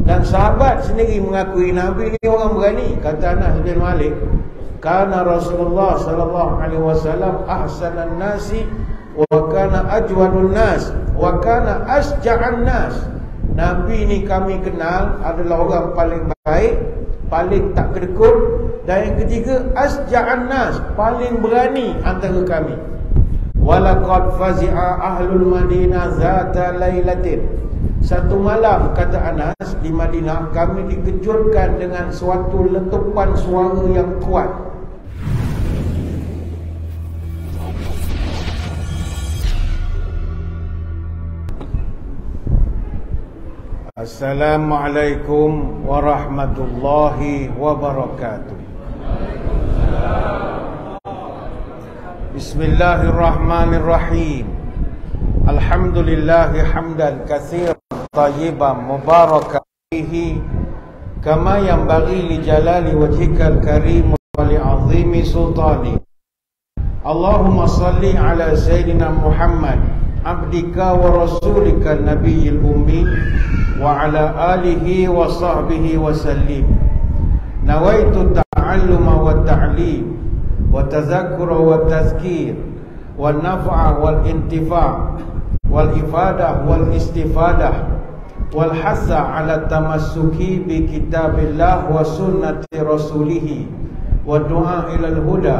Dan sahabat sendiri mengakui Nabi ni orang berani. Kata Anas bin Malik, kana Rasulullah sallallahu alaihi wasallam ahsanan nasi wa kana ajwadun nas wa kana asja'an nas. Nabi ni kami kenal adalah orang paling baik, paling tak kedekut, dan yang ketiga asja'an nas, paling berani antara kami. Walaqad fazi'a ahlul Madinah zata lailatin. Satu malam, kata Anas, di Madinah kami dikejutkan dengan suatu letupan suara yang kuat. Assalamualaikum warahmatullahi wabarakatuh. Bismillahirrahmanirrahim. Alhamdulillahi hamdan katsiran tayyiban mubarakan fihi kama yanbaghi li jalali wajhikal karim wa li 'azimi sultani. Allahumma salli ala sayyidina Muhammad abdika wa rasulika nabiyil ummi wa ala alihi wa sahbihi wa sallim. Nawaitu ta'alluma wa ta'lim wa tazakkura wa tazkir wa naf'a wal intifa' wal ifadah wal istifadah wal hasa ala tamassuki bi kitabillah wa sunnati rasulih wa du'a ilal huda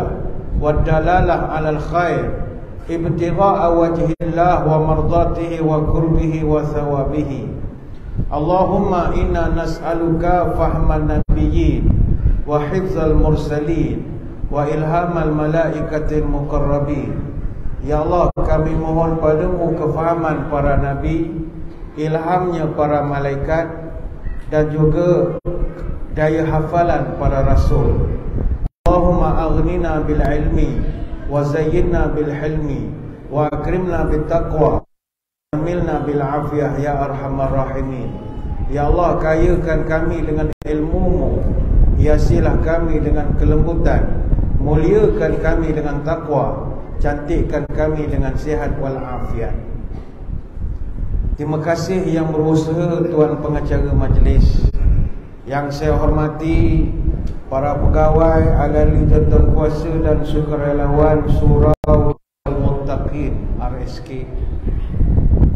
wa dalalah alal khair ibtigha'a wajhillah wa mardatihi wa qurbihi wa thawabihi. Allahumma inna nas'aluka fahman nabiyyin wa hifzal mursalin wa ilhamal malaikatil muqarrabin. Ya Allah, kami mohon padamu kefahaman para nabi, ilhamnya para malaikat, dan juga daya hafalan para rasul. Allahumma aghnina bil ilmi wa zayyinna bil hilmi wa akrimna bit taqwa wa amilna bil afiyah ya arhamar rahimin. Ya Allah, kayakan kami dengan ilmu-Mu, hiasilah kami dengan kelembutan, muliakan kami dengan takwa, cantikkan kami dengan sihat wal afiat. Terima kasih yang berusaha tuan pengacara majlis. Yang saya hormati para pegawai, ahli jantan kuasa dan sukarelawan Surau Al-Muttaqin RSK.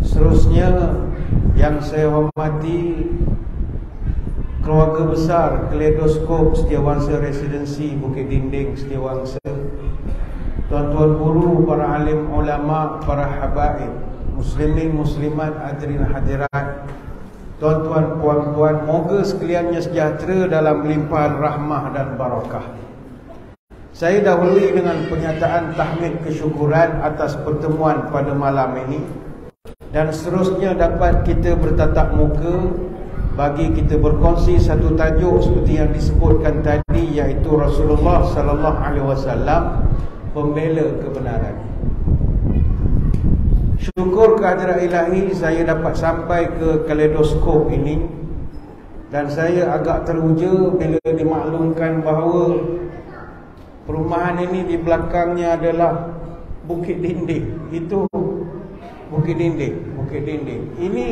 Seterusnya yang saya hormati keluarga besar Kaleidoskop Setiawangsa Residensi Bukit Dinding Setiawangsa, tuan-tuan guru, para alim ulama, para habaib, muslimin muslimat, hadirin hadirat, tuan-tuan puan-puan, moga sekaliannya sejahtera dalam limpahan rahmah dan barakah. Saya dahului dengan penyataan tahmid kesyukuran atas pertemuan pada malam ini, dan seterusnya dapat kita bertatap muka bagi kita berkongsi satu tajuk seperti yang disebutkan tadi, iaitu Rasulullah sallallahu alaihi wasallam pembela kebenaran. Syukur kehadirat ilahi saya dapat sampai ke Kaleidoskop ini, dan saya agak teruja bila dimaklumkan bahawa perumahan ini di belakangnya adalah Bukit Dinding. Itu Bukit Dinding, Bukit Dinding. Ini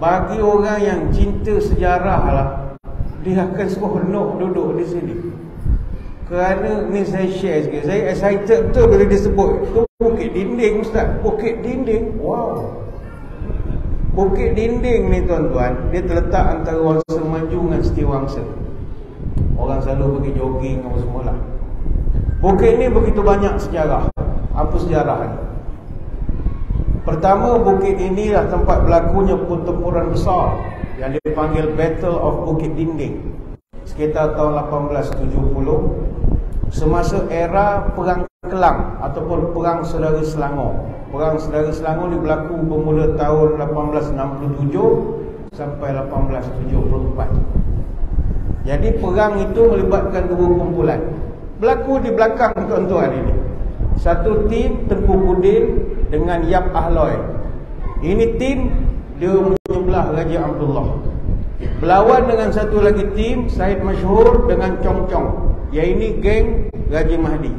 bagi orang yang cinta sejarah lah, dia akan seronok duduk di sini. Kerana ni saya share sikit, saya excited betul bila disebut tu Bukit Dinding, Ustaz. Bukit Dinding, wow. Bukit Dinding ni tuan-tuan, dia terletak antara Wangsa Maju dengan Setiawangsa. Orang selalu pergi jogging apa semualah. Bukit ni begitu banyak sejarah. Apa sejarahnya? Pertama, bukit inilah tempat berlakunya pertempuran besar yang dipanggil Battle of Bukit Dinding sekitar tahun 1870, semasa era Perang Kelang ataupun Perang Saudara Selangor. Perang Saudara Selangor ni berlaku bermula tahun 1867 sampai 1874. Jadi perang itu melibatkan dua kumpulan. Berlaku di belakang tuan-tuan ini. Satu tim Tengku Budin dengan Yap Ahloi. Ini tim dia menyebelah Raja Abdullah. Berlawan dengan satu lagi tim Said Masyhur dengan Chong Chong. Yang ini geng Raja Mahdi.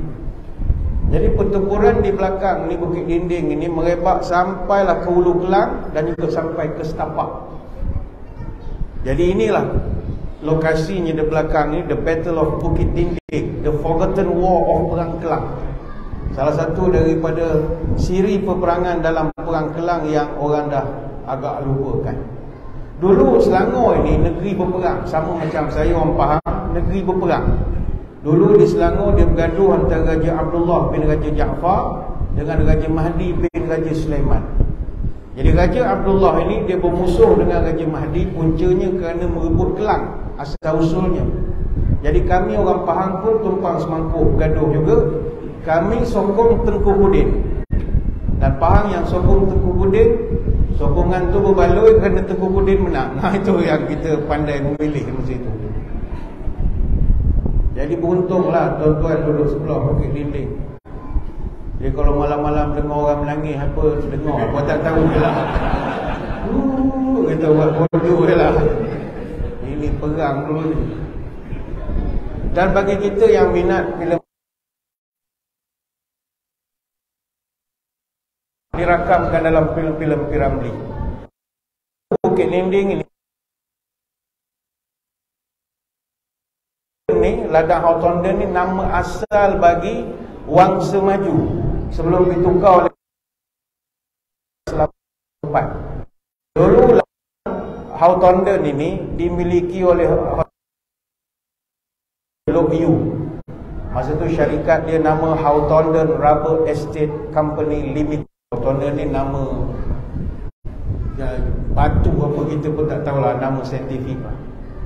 Jadi pertempuran di belakang ni Bukit Dinding ini merebak sampailah ke Hulu Kelang dan juga sampai ke Setapak. Jadi inilah lokasinya di belakang ni, the Battle of Bukit Dinding, the Forgotten War of Perang Kelang. Salah satu daripada siri peperangan dalam Perang Kelang yang orang dah agak lupakan. Dulu Selangor ini negeri berperang, sama macam saya orang Pahang, negeri berperang. Dulu di Selangor dia bergaduh antara Raja Abdullah bin Raja Jaafar dengan Raja Mahdi bin Raja Sulaiman. Jadi Raja Abdullah ini dia bermusuh dengan Raja Mahdi, puncanya kerana merebut Kelang asal usulnya. Jadi kami orang Pahang pun tumpang semangkuk gaduh juga. Kami sokong Tengku Budin, dan Pahang yang sokong Tengku Budin, sokongan tu berbaloi kerana Tengku Budin menang. Itu yang kita pandai memilih masa itu. Jadi beruntunglah tuan-tuan duduk sebelah Bukit Dinding. Jadi kalau malam-malam dengar orang menangis apa, dengar apa tak tahu je lah. Kita buat bodoh je lah. Ini perang dulu ni. Dan bagi kita yang minat filem, dirakamkan dalam filem-filem P.Ramlee. Bukit Dinding ini, ladang Hautonden ni nama asal bagi Wangsa Maju sebelum ditukar oleh Selamat. Dulu Hautonden ini dimiliki oleh Lok Yu. Masa tu syarikat dia nama Hautonden Rubber Estate Company Limited. Hautonden ni nama batu apa kita pun tak tahulah nama saintifik lah.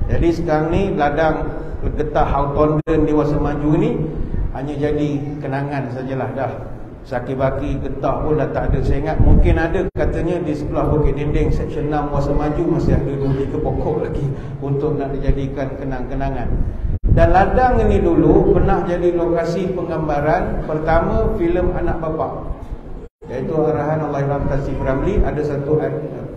Jadi sekarang ni ladang getah Hautonden Dewasa Maju ni hanya jadi kenangan sajalah dah. Saki-baki getah pun dah tak ada. Saya ingat mungkin ada katanya di sebelah Bukit Dinding Seksyen 6 Dewasa Maju masih ada 2-3 pokok lagi untuk nak dijadikan kenang-kenangan. Dan ladang ini dulu pernah jadi lokasi penggambaran pertama filem Anak Bapa, iaitu arahan Allahyarham Tazim P.Ramlee. Ada satu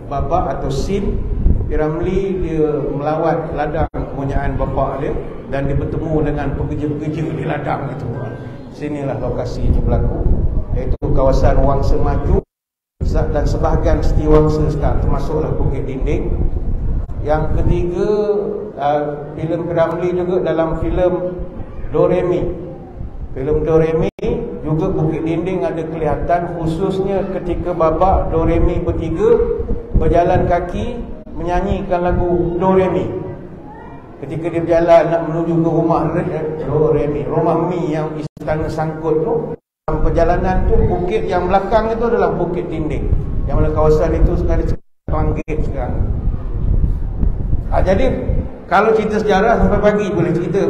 babak atau scene P.Ramlee dia melawat ladang kepunyaan bapa dia dan dia bertemu dengan pekerja-pekerja di ladang itu. Sinilah lokasinya berlaku, iaitu kawasan Wangsa Maju dan sebahagian Setiawangsa sekarang, termasuklah Bukit Dinding. Yang ketiga, filem P.Ramlee juga dalam filem Doremi. Filem Doremi juga Bukit Dinding ada kelihatan, khususnya ketika babak Doremi bertiga berjalan kaki menyanyikan lagu Doremi. Ketika dia berjalan nak menuju ke rumah Doremi, rumah Mi yang istana sangkut tu, dalam perjalanan tu bukit yang belakang itu adalah Bukit Dinding, yang mana kawasan itu sekarang panggil sekarang. Jadi kalau cerita sejarah sampai pagi boleh cerita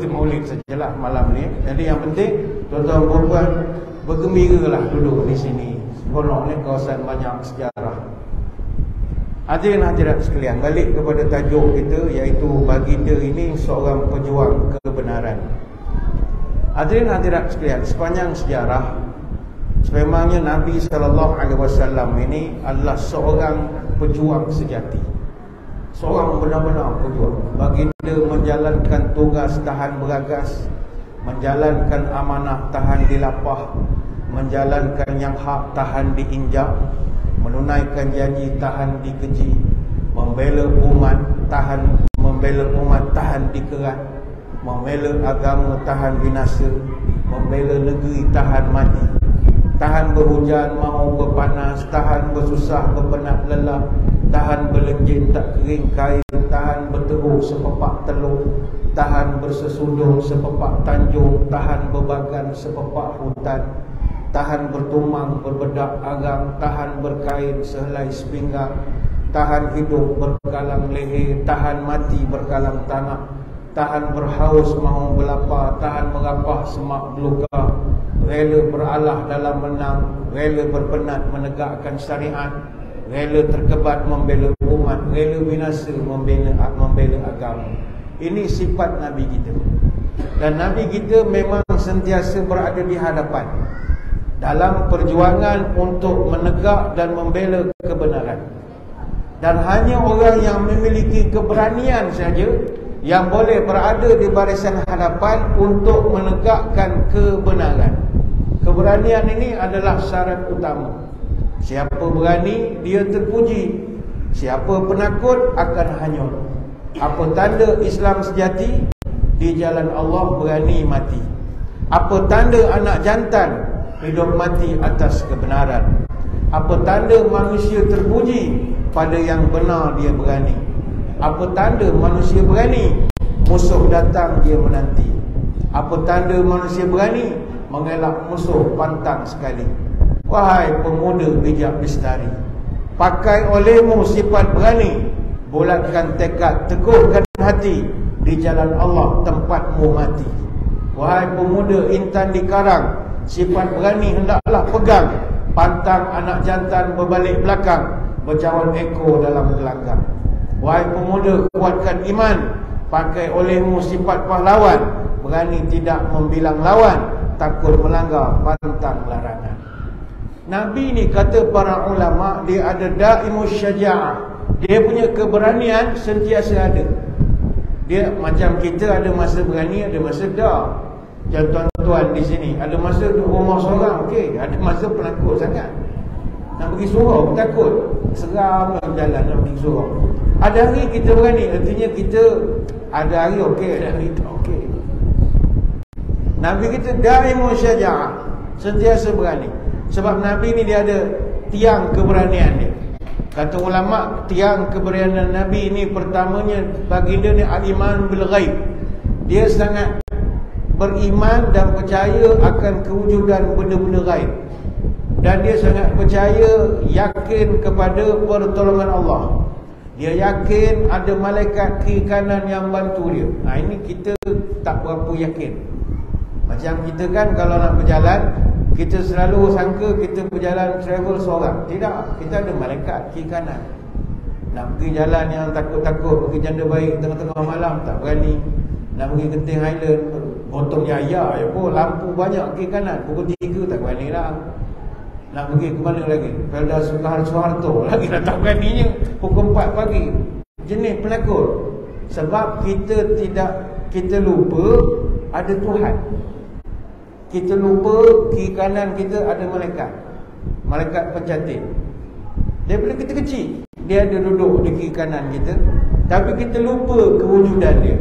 maulid sajalah malam ni. Jadi yang penting tuan-tuan puan-puan bergembiralah duduk di sini. Seronok ni, kawasan banyak sejarah. Hadirin hadirat sekalian, balik kepada tajuk kita, iaitu baginda ini seorang pejuang kebenaran. Hadirin hadirat sekalian, sepanjang sejarah sememangnya Nabi SAW ini adalah seorang pejuang sejati, seorang benar-benar pejuang. Baginda menjalankan tugas tahan beragas, menjalankan amanah tahan dilapah, menjalankan yang hak tahan diinjak, menunaikan janji tahan dikeji, membela umat tahan dikerat, membela agama tahan binasa, membela negeri tahan mati, tahan berhujan mahu berpanas, tahan bersusah berpenat lelah, tahan berlenjin tak kering kain, tahan berteruh sepepak telur, tahan bersesudung sepepak tanjung, tahan berbagan sepepak hutan, tahan bertumang berbedak agang, tahan berkain sehelai sepinggang, tahan hidup berkalang leher, tahan mati berkalang tanah, tahan berhaus mahu berlapar, tahan merapah semak beluka, rela beralah dalam menang, rela berpenat menegakkan syariat, rela terkebat membela umat, rela binasa membela agama. Ini sifat Nabi kita. Dan Nabi kita memang sentiasa berada di hadapan dalam perjuangan untuk menegak dan membela kebenaran. Dan hanya orang yang memiliki keberanian saja yang boleh berada di barisan hadapan untuk menegakkan kebenaran. Keberanian ini adalah syarat utama. Siapa berani, dia terpuji. Siapa penakut akan hanyut. Apa tanda Islam sejati? Di jalan Allah berani mati. Apa tanda anak jantan? Hidup mati atas kebenaran. Apa tanda manusia terpuji? Pada yang benar dia berani. Apa tanda manusia berani? Musuh datang dia menanti. Apa tanda manusia berani? Mengelak musuh pantang sekali. Wahai pemuda bijak lestari, pakai olehmu sifat berani. Bulatkan tekad, teguhkan hati. Di jalan Allah tempatmu mati. Wahai pemuda intan di karang, sifat berani hendaklah pegang. Pantang anak jantan berbalik belakang, bercawan ekor dalam gelanggang. Wahai pemuda kuatkan iman, pakai olehmu sifat pahlawan. Berani tidak membilang lawan, takut melanggar pantang larangan. Nabi ni kata para ulama, dia ada daimus syaja'ah. Dia punya keberanian sentiasa ada. Dia macam kita ada masa berani, ada masa dah. Macam tuan-tuan di sini, ada masa duduk rumah seorang, okey. Ada masa penakut sangat. Nak pergi surau pun takut. Seram dalam jalan nak pergi surau. Ada hari kita berani, artinya kita ada hari okey, ada hari tak okey. Nabi kita daimus syaja'ah, sentiasa berani. Sebab Nabi ni dia ada tiang keberanian dia. Kata ulama, tiang keberanian Nabi ni pertamanya baginda ni al-iman bil ghaib. Dia sangat beriman dan percaya akan kewujudan benda-benda ghaib. Dan dia sangat percaya, yakin kepada pertolongan Allah. Dia yakin ada malaikat kiri kanan yang bantu dia. Nah, ini kita tak berapa yakin. Macam kita kan kalau nak berjalan, kita selalu sangka kita berjalan travel seorang. Tidak, kita ada malaikat kiri kanan. Nak pergi jalan yang takut-takut, pergi Janda Baik tengah-tengah malam tak berani. Nak pergi Genting Highland, potong jaya je pun, lampu banyak kiri kanan, pukul 3 tak berani lah. Nak pergi ke mana lagi? Felda Soeharto lagi dah tak beraninya, pukul 4 pagi. Jenis penakut. Sebab kita lupa ada Tuhan. Kita lupa kiri kanan kita ada malaikat. Malaikat pencatat. Daripada kita kecil, dia ada duduk di kiri kanan kita, tapi kita lupa kewujudan dia.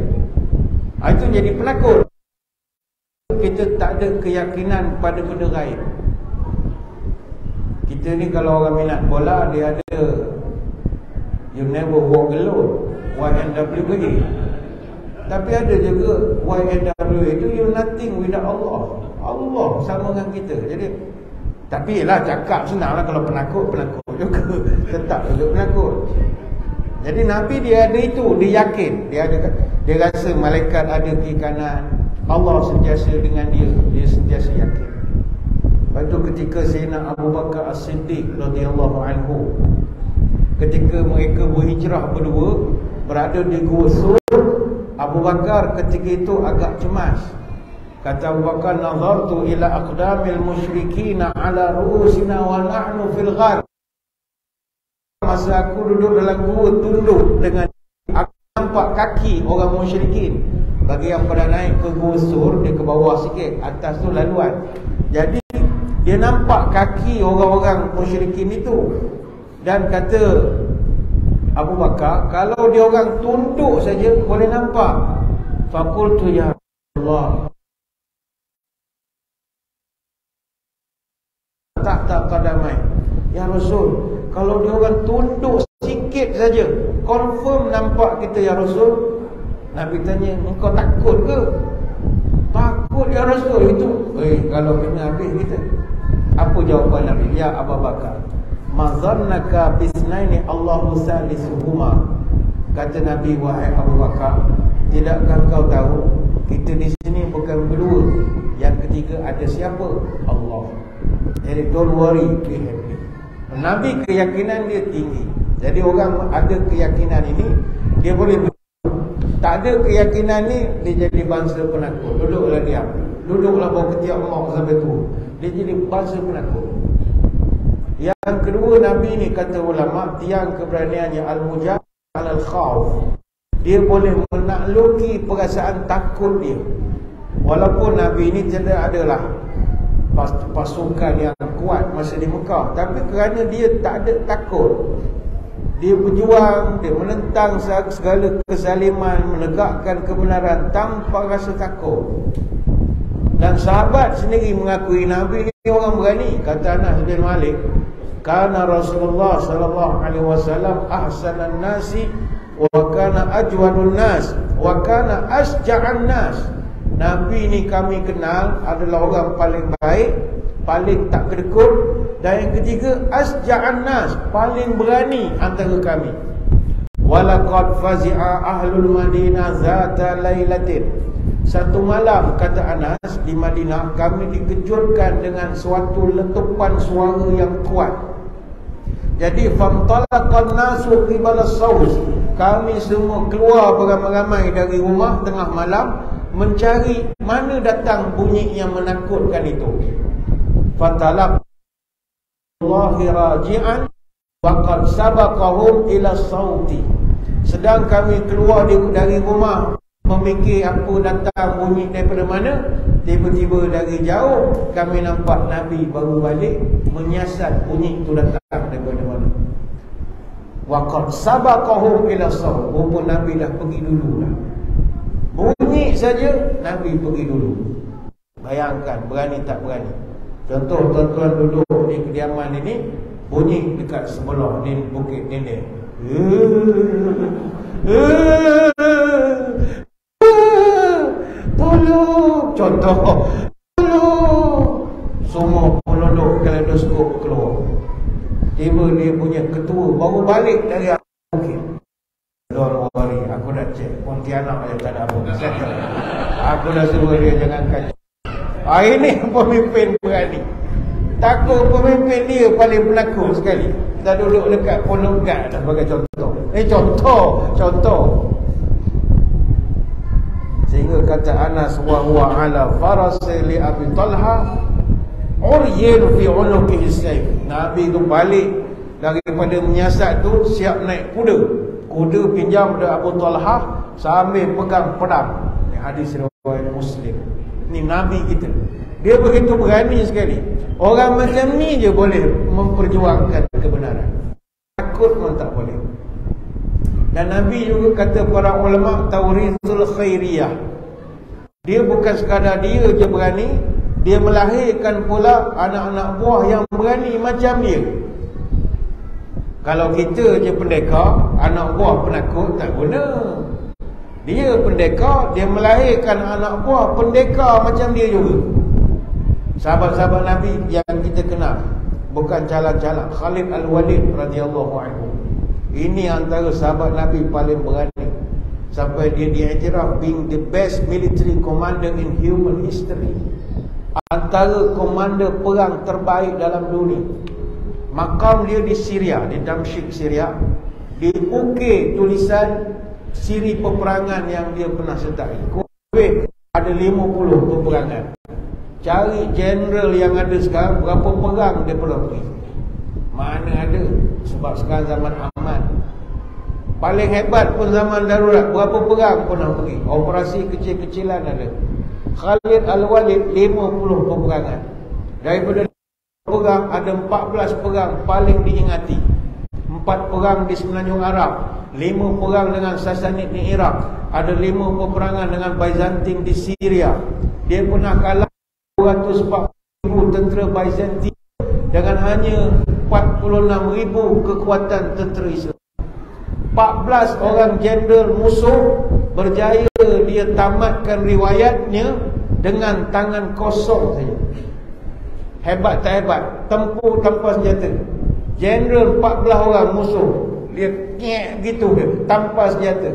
Itu jadi penakut. Kita tak ada keyakinan pada benda gaib. Kita ni kalau orang minat bola, dia ada you never walk alone, YNWA. Tapi ada juga YNWA itu you nothing without Allah. Allah sama dengan kita. Jadi tapi lah cakap senanglah, kalau penakut juga. Tetap juga penakut. Jadi Nabi dia ada itu, dia yakin, dia rasa malaikat ada di kanan, Allah sentiasa dengan dia sentiasa yakin. Lepas itu ketika Sayyidina Abu Bakar As-Siddiq radhiyallahu anhu, ketika mereka berhijrah berdua berada di Gua Sur, Abu Bakar ketika itu agak cemas. Kata Abu Bakar, nazartu ila aqdamil musyrikina ala ru'usina wa nahnu fil ghar. Masa aku duduk dalam gua, tunduk dengan, aku nampak kaki orang musyrikin. Bagi yang pada naik ke Gua Sur, dia ke bawah sikit, atas tu laluan. Jadi dia nampak kaki orang-orang musyrikin itu. Dan kata Abu Bakar, kalau dia orang tunduk saja boleh nampak. Faqultu ya Allah, tak qadamai. Ya Rasul, kalau dia orang tunduk sikit saja confirm nampak kita ya Rasul. Nabi tanya, engkau takut ke? Takut ya Rasul. Itu kalau kena habis kita. Apa jawapan Nabi? Ya Abu Bakar, mazannaka bisnaini Allahu salisuhuma. Kata Nabi, wahai Abu Bakar, tidakkah kau tahu kita di sini bukan berdua, yang ketiga ada siapa? Allah. Jadi don't worry, be happy. Nabi keyakinan dia tinggi. Jadi orang ada keyakinan ini, dia boleh. Tak ada keyakinan ni, dia jadi bangsa penakut. Duduklah diam, duduklah bawa ketiak mak sampai tu, dia jadi bangsa penakut. Yang kedua, Nabi ni kata ulama, tiang keberaniannya al-mujahid al-khawf. Dia boleh menakluki perasaan takut dia. Walaupun Nabi ni tidak adalah pasukan yang kuat masa di Mekah, tapi kerana dia tak ada takut, Dia berjuang, dia menentang segala kesaliman, menegakkan kebenaran tanpa rasa takut. Dan sahabat sendiri mengakui Nabi ni orang berani. Kata Anas bin Malik, kana Rasulullah sallallahu alaihi wasallam ahsanan nasi wa kana ajwadun nas wa kana asja'an nas. Nabi ni kami kenal adalah orang paling baik, paling tak kedekut, dan yang ketiga asja'an nas, paling berani antara kami. Walaqad fazi'a ahlul Madinah zata lailatin. Satu malam, kata Anas, di Madinah kami dikejutkan dengan suatu letupan suara yang kuat. Jadi famtalaqan nasu qibala saus. Kami semua keluar beramai-ramai dari rumah tengah malam mencari mana datang bunyi yang menakutkan itu. Fatalaq Allahi raji'an waqad sabaqahum ila sauti. Sedang kami keluar dari rumah memikir apa datang bunyi daripada mana, tiba-tiba dari jauh kami nampak Nabi baru balik menyiasat bunyi itu datang daripada mana. Waqad sabaqahum ila saut. Rupa Nabi dah pergi dulu dah. Bunyi saja Nabi pergi dulu. Bayangkan berani tak berani. Contoh tuan-tuan duduk di kediaman ini, bunyi dekat sebelah ni bukit nenek. Tolong, contoh, tolong. Semua penduduk kaleidoskop keluar. Tiba dia punya ketua baru balik dari bukit. Don't worry, aku dah cek Pontianak aja tak ada apa. Aku dah suruh dia jangan kacau. Ini pemimpin berani. Takut pemimpin dia paling penakut sekali. Kita duduk dekat Pondok Gad sebagai contoh. Contoh. Sehingga kata Anas wa huwa ala farasi li Abi Talha uryin fi unuqihi sayf. Nabi tu balik daripada menyiasat tu siap naik kuda. Kuda pinjam dari Abu Talha sambil pegang pedang. Ini hadis riwayat Muslim. Ni Nabi kita. Dia begitu berani sekali. Orang macam ni je boleh memperjuangkan kebenaran. Takut pun tak boleh. Dan Nabi juga kata para ulama tawrithul khairiyah. Dia bukan sekadar dia je berani, dia melahirkan pula anak-anak buah yang berani macam dia. Kalau kita je pendekar, anak buah penakut tak guna. Dia pendekar, dia melahirkan anak buah pendekar macam dia juga. Sahabat-sahabat Nabi yang kita kenal, bukan calak-calak. Khalid Al-Walid radhiyallahu anhu, ini antara sahabat Nabi paling berani. Sampai dia diiktiraf being the best military commander in human history. Antara komander perang terbaik dalam dunia. Makam dia di Syria, di Damsyik, Syria. Diukir tulisan siri peperangan yang dia pernah sertai. Kuwait ada 50 peperangan. Cari general yang ada sekarang, berapa perang dia pernah pergi. Mana ada. Sebab sekarang zaman aman. Paling hebat pun zaman darurat, berapa perang pernah pergi. Operasi kecil-kecilan ada. Khalid Al-Walid 50 peperangan. Daripada perang ada 14 perang paling diingati. 4 perang di Semenanjung Arab, 5 perang dengan Sasanid di Iraq, ada 5 peperangan dengan Byzantine di Syria. Dia pernah kalah 240,000 tentera Byzantine dengan hanya 46,000 kekuatan tentera Islam. 14 orang jenderal musuh berjaya dia tamatkan riwayatnya dengan tangan kosong saja. Hebat tak hebat? Tempur tanpa senjata. Jenderal 14 orang musuh, dia kek gitu dia, tanpa senjata.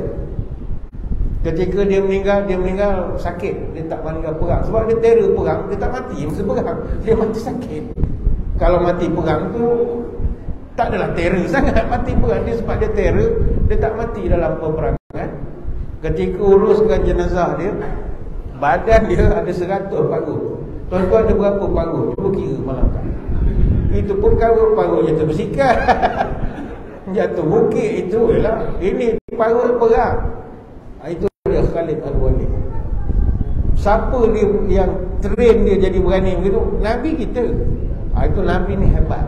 Ketika dia meninggal sakit. Dia tak meninggal perang. Sebab dia terror perang, dia tak mati masa perang, dia mati sakit. Kalau mati perang tu tak adalah terror sangat. Mati perang dia sebab dia terror, dia tak mati dalam peperangan. Ketika uruskan jenazah dia, badan dia ada 100 paruh. Tuan-tuan ada berapa paruh? Cuba kira malam kan. Itu pun paruh jatuh bersikat. Jatuh bukit itu ialah. Ini paruh perang. Itu dia Khalid Al-Walid. Siapa dia yang train dia jadi berani begitu? Nabi kita. Itu Nabi ni hebat.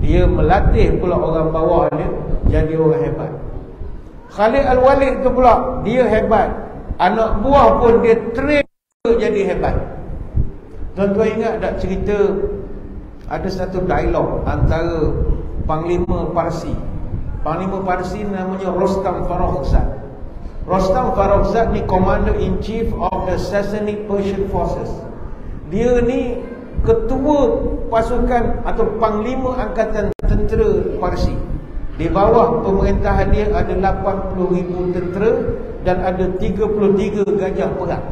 Dia melatih pula orang bawah dia jadi orang hebat. Khalid Al-Walid tu pula, dia hebat. Anak buah pun dia train jadi hebat. Tuan-tuan ingat tak cerita ada satu dialog antara Panglima Parsi. Panglima Parsi namanya Rostam Farrokhzad. Rostam Farrokhzad ni Commander-in-Chief of the Sassanid Persian Forces. Dia ni ketua pasukan atau panglima angkatan tentera Parsi. Di bawah pemerintahan dia ada 80,000 tentera dan ada 33 gajah perang.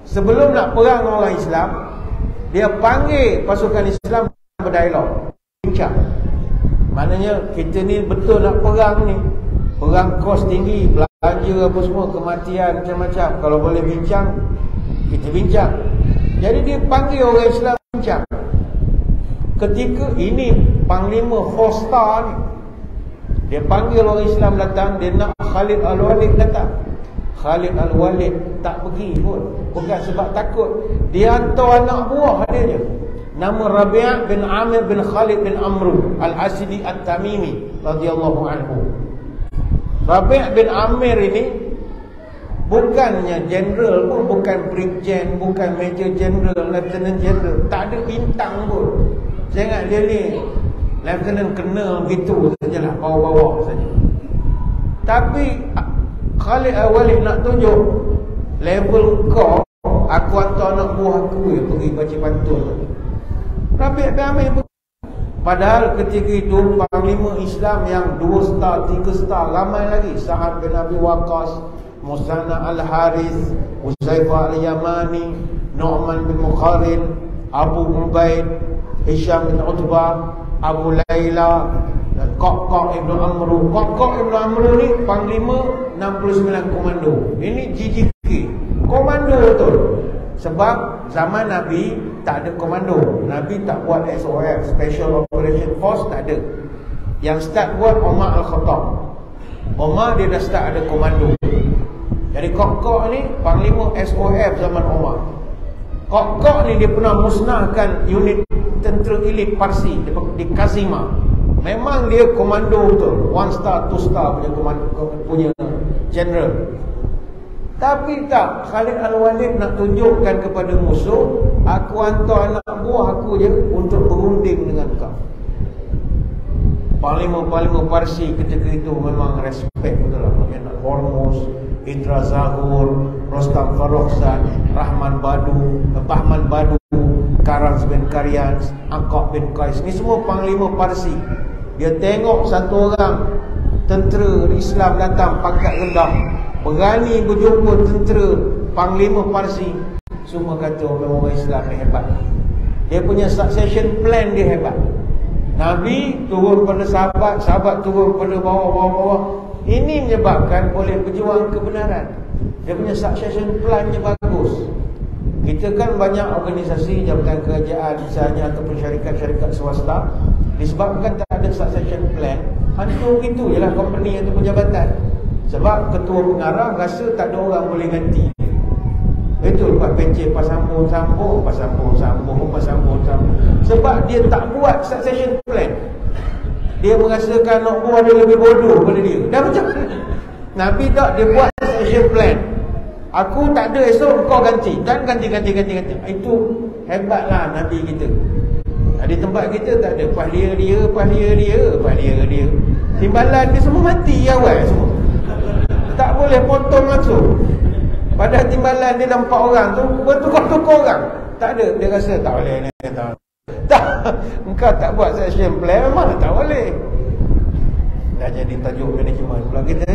Sebelum nak perang orang Islam, dia panggil pasukan Islam berdialog, bincang. Maknanya kita ni betul nak perang ni, perang kos tinggi, belanja apa semua, kematian macam-macam. Kalau boleh bincang, kita bincang. Jadi dia panggil orang Islam bincang. Ketika ini Panglima Khosta ni, dia panggil orang Islam datang, dia nak Khalid Al-Walid datang. Khalid Al-Walid tak pergi pun. Bukan sebab takut, dia hantar anak buah dia je. Nama Rabi' bin Amir bin Khalid bin Amru Al-Asidi At-Tamimi radhiyallahu anhu. Rabi' bin Amir ini bukannya general pun, bukan brigjen, bukan major general, lieutenant general, tak ada bintang pun. Saya ingat dia ni lieutenant colonel gitu sajalah, bawah-bawah saja. Tapi Khalid Al-Walid nak tunjuk level kau, aku hantar anak buah aku yang pergi baca pantun. Rabi' bin Amir. Padahal ketika itu panglima Islam yang 2 star, 3 star, ramai lagi. Sa'ad bin Abi Waqqas, Musanna Al-Haris, Uzaifah Al-Yamani, Nu'man bin Mukharin, Abu Ubaid, Hisham bin Utbah, Abu Layla, dan Qaq' ibn Amru. Qaq' ibn Amru ni panglima 69 komando. Ini GGK, komando betul. Sebab zaman Nabi tak ada komando. Nabi tak buat SOF, Special Operation Force, tak ada. Yang start buat Umar Al-Khattab. Umar dia dah start ada komando. Jadi Qaq' ni panglima SOF zaman Umar. Qaq' ni dia pernah musnahkan unit tentera elit Parsi di Kazima. Memang dia komando betul, 1 star, 2 star punya komando, punya general. Tapi tak, Khalid Al-Walid nak tunjukkan kepada musuh, aku hantar anak buah aku je untuk berunding dengan kau. Panglima-panglima Parsi ketika itu memang respect betul lah. Nak Hormuz, Indra Zahur, Rostam Farrokhzad, Bahman Badu, Karans bin Karyans, Aqaq bin Qais. Ni semua panglima Parsi. Dia tengok satu orang tentera Islam datang pangkat rendah, berani berjumpa tentera panglima Parsi, semua kata orang Islam ni hebat. Dia punya succession plan dia hebat. Nabi turun pada sahabat, sahabat turun pada bawah-bawah. Ini menyebabkan boleh berjuang kebenaran. Dia punya succession plan-nya bagus. Kita kan banyak organisasi jabatan kerajaan misalnya ataupun syarikat-syarikat swasta, disebabkan tak ada succession plan, hancur gitu je lah company ataupun jabatan. Sebab ketua pengarah rasa tak ada orang boleh ganti. Betul Pak pencet pasambung. Sebab dia tak buat succession plan. Dia merasakan anak buah dia lebih bodoh daripada dia. Dah macam Nabi tak, dia buat succession plan. Aku tak ada, esok kau ganti. Dan ganti. Itu hebatlah Nabi kita. Di tempat kita tak ada pahlia dia. Timbalan dia semua mati awal semua. Tak boleh potong langsung. Pada timbalan dia nampak orang tu bertukar-tukar orang. Tak ada, dia rasa tak boleh ni. Tak, engkau tak buat succession plan, mana tak boleh. Dah jadi tajuk manajemen pula kita.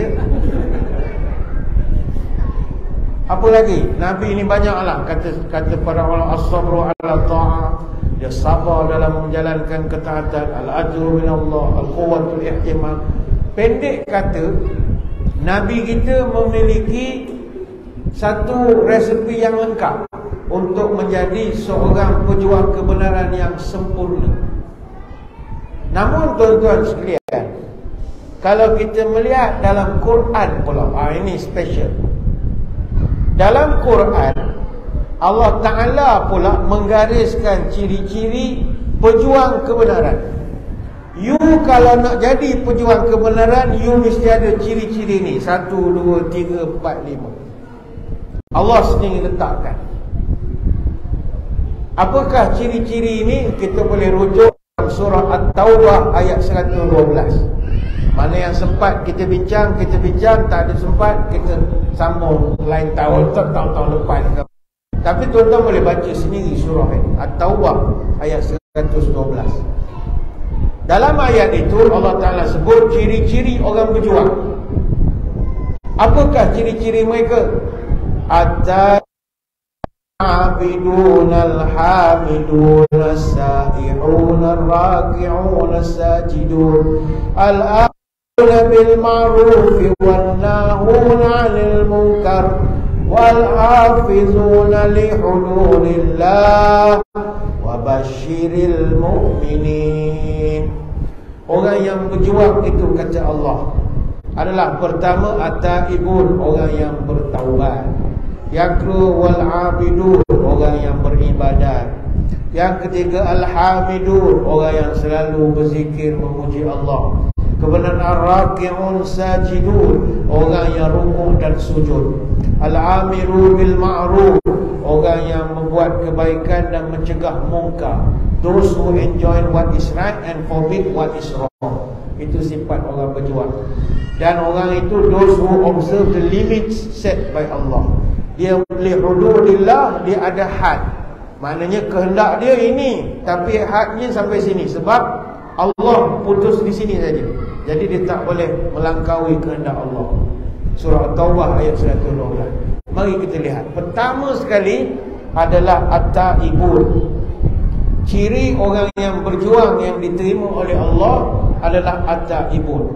Apa lagi? Nabi ni banyaklah kata para ulama as-sabru ala ta'ah. Dia sabar dalam menjalankan ketaatan. Al-ajru minallah, al-quwwatul ihtimam. Pendek kata, Nabi kita memiliki satu resepi yang lengkap untuk menjadi seorang pejuang kebenaran yang sempurna. Namun tuan-tuan sekalian, kalau kita melihat dalam Quran pula, ini special. Dalam Quran, Allah Ta'ala pula menggariskan ciri-ciri pejuang kebenaran. You kalau nak jadi pejuang kebenaran, you mesti ada ciri-ciri ni. 1, 2, 3, 4, 5. Allah sendiri letakkan. Apakah ciri-ciri ini? Kita boleh rujuk surah At-Taubah ayat 112. Mana yang sempat kita bincang, tak ada sempat kita sambung lain tahun, tahun depan. Tapi tuan-tuan boleh baca sendiri surah At-Taubah ayat 112. Dalam ayat itu Allah Ta'ala sebut ciri-ciri orang berjuang. Apakah ciri-ciri mereka? At-ta'abidun al-hamidun as-sa'ihun al-raki'un as-sajidun al-amruna bil-ma'rufi wal-nahun 'anil munkar wal-hafizuna li hududillah wa basyiril mu'minin. Orang yang berjuang itu, kata Allah, adalah pertama at-taibun, orang yang bertaubat. Yang kedua wal-abidun, orang yang beribadat. Yang ketiga al-hamidun, orang yang selalu berzikir memuji Allah. Kemudian ar-raki'un sajidun, orang yang rukuk dan sujud. Al-amiru bil ma'ruf, orang yang membuat kebaikan dan mencegah mungkar. Those who enjoy what is right and forbid what is wrong. Itu sifat orang berjuang. Dan orang itu those who observe the limits set by Allah. Dia li hududillah, dia ada had. Maknanya kehendak dia ini, tapi hadnya sampai sini. Sebab Allah putus di sini saja. Jadi dia tak boleh melangkaui kehendak Allah. Surah At-Taubah ayat 112. Mari kita lihat. Pertama sekali adalah at-taibun. Ciri orang yang berjuang yang diterima oleh Allah adalah at-taibun.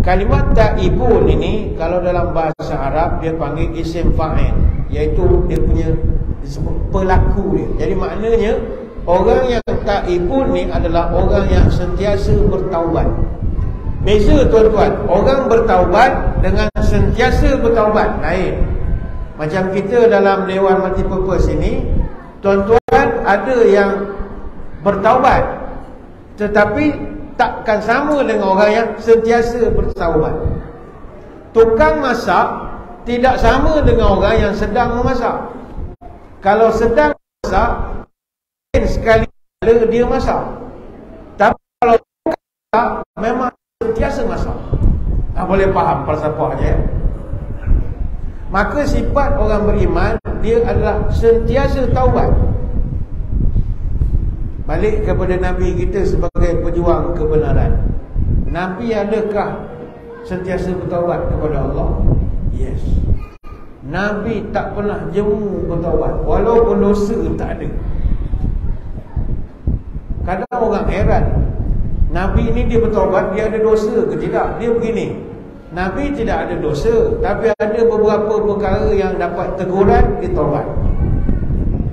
Kalimat taibun ini kalau dalam bahasa Arab dia panggil isim fa'il, iaitu dia punya disebut pelaku dia. Jadi maknanya orang yang taibun ni adalah orang yang sentiasa bertaubat. Beza tuan-tuan, orang bertaubat dengan sentiasa bertaubat lain. Macam kita dalam Dewan Multipurpose ini, tuan-tuan ada yang bertaubat, tetapi takkan sama dengan orang yang sentiasa bertaubat. Tukang masak tidak sama dengan orang yang sedang memasak. Kalau sedang masak, sekali dia masak. Tapi kalau tukang masak, memang sentiasa masak. Boleh faham falsafahnya ya? Maka sifat orang beriman, dia adalah sentiasa taubat. Balik kepada Nabi kita sebagai pejuang kebenaran. Nabi adakah sentiasa bertaubat kepada Allah? Yes. Nabi tak pernah jemu bertaubat, walaupun dosa tak ada. Kadang orang heran, Nabi ini dia bertaubat, dia ada dosa ke tidak? Dia begini, Nabi tidak ada dosa, tapi ada beberapa perkara yang dapat teguran, dia taubat.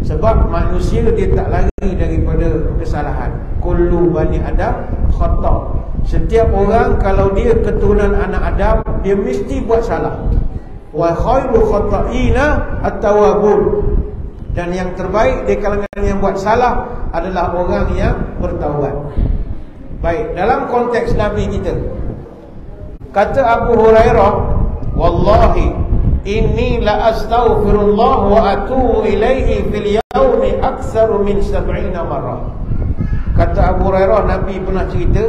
Sebab manusia dia tak lari daripada kesalahan. Kullu bani Adam khata'. Setiap orang kalau dia keturunan anak Adam, dia mesti buat salah. Wa khairu khata'ina at-tawwabun. Dan yang terbaik di kalangan yang buat salah adalah orang yang bertaubat. Baik, dalam konteks Nabi kita, kata Abu Hurairah, wallahi inni la astaghfirullah wa atubu ilaihi fil yaumi aktsaru min 70 marrah. Kata Abu Hurairah, Nabi pernah cerita,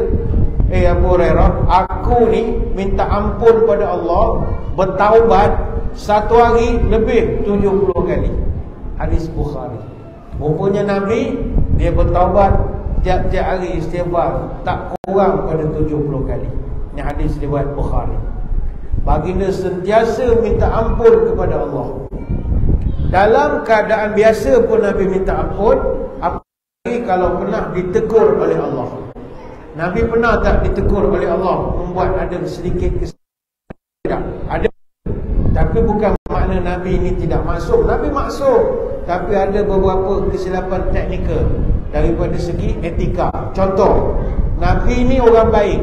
Abu Hurairah, aku ni minta ampun pada Allah, bertaubat satu hari lebih 70 kali. Hadis Bukhari. Rupanya Nabi dia bertaubat tiap-tiap hari istighfar tak kurang pada 70 kali. Ini hadis riwayat Bukhari. Baginda sentiasa minta ampun kepada Allah. Dalam keadaan biasa pun Nabi minta ampun, apalagi kalau pernah ditegur oleh Allah. Nabi pernah tak ditegur oleh Allah membuat ada sedikit kesalahan? Tidak, ada. Tapi bukan makna Nabi ini tidak maksum. Nabi maksum, tapi ada beberapa kesilapan teknikal daripada segi etika. Contoh, Nabi ini orang baik.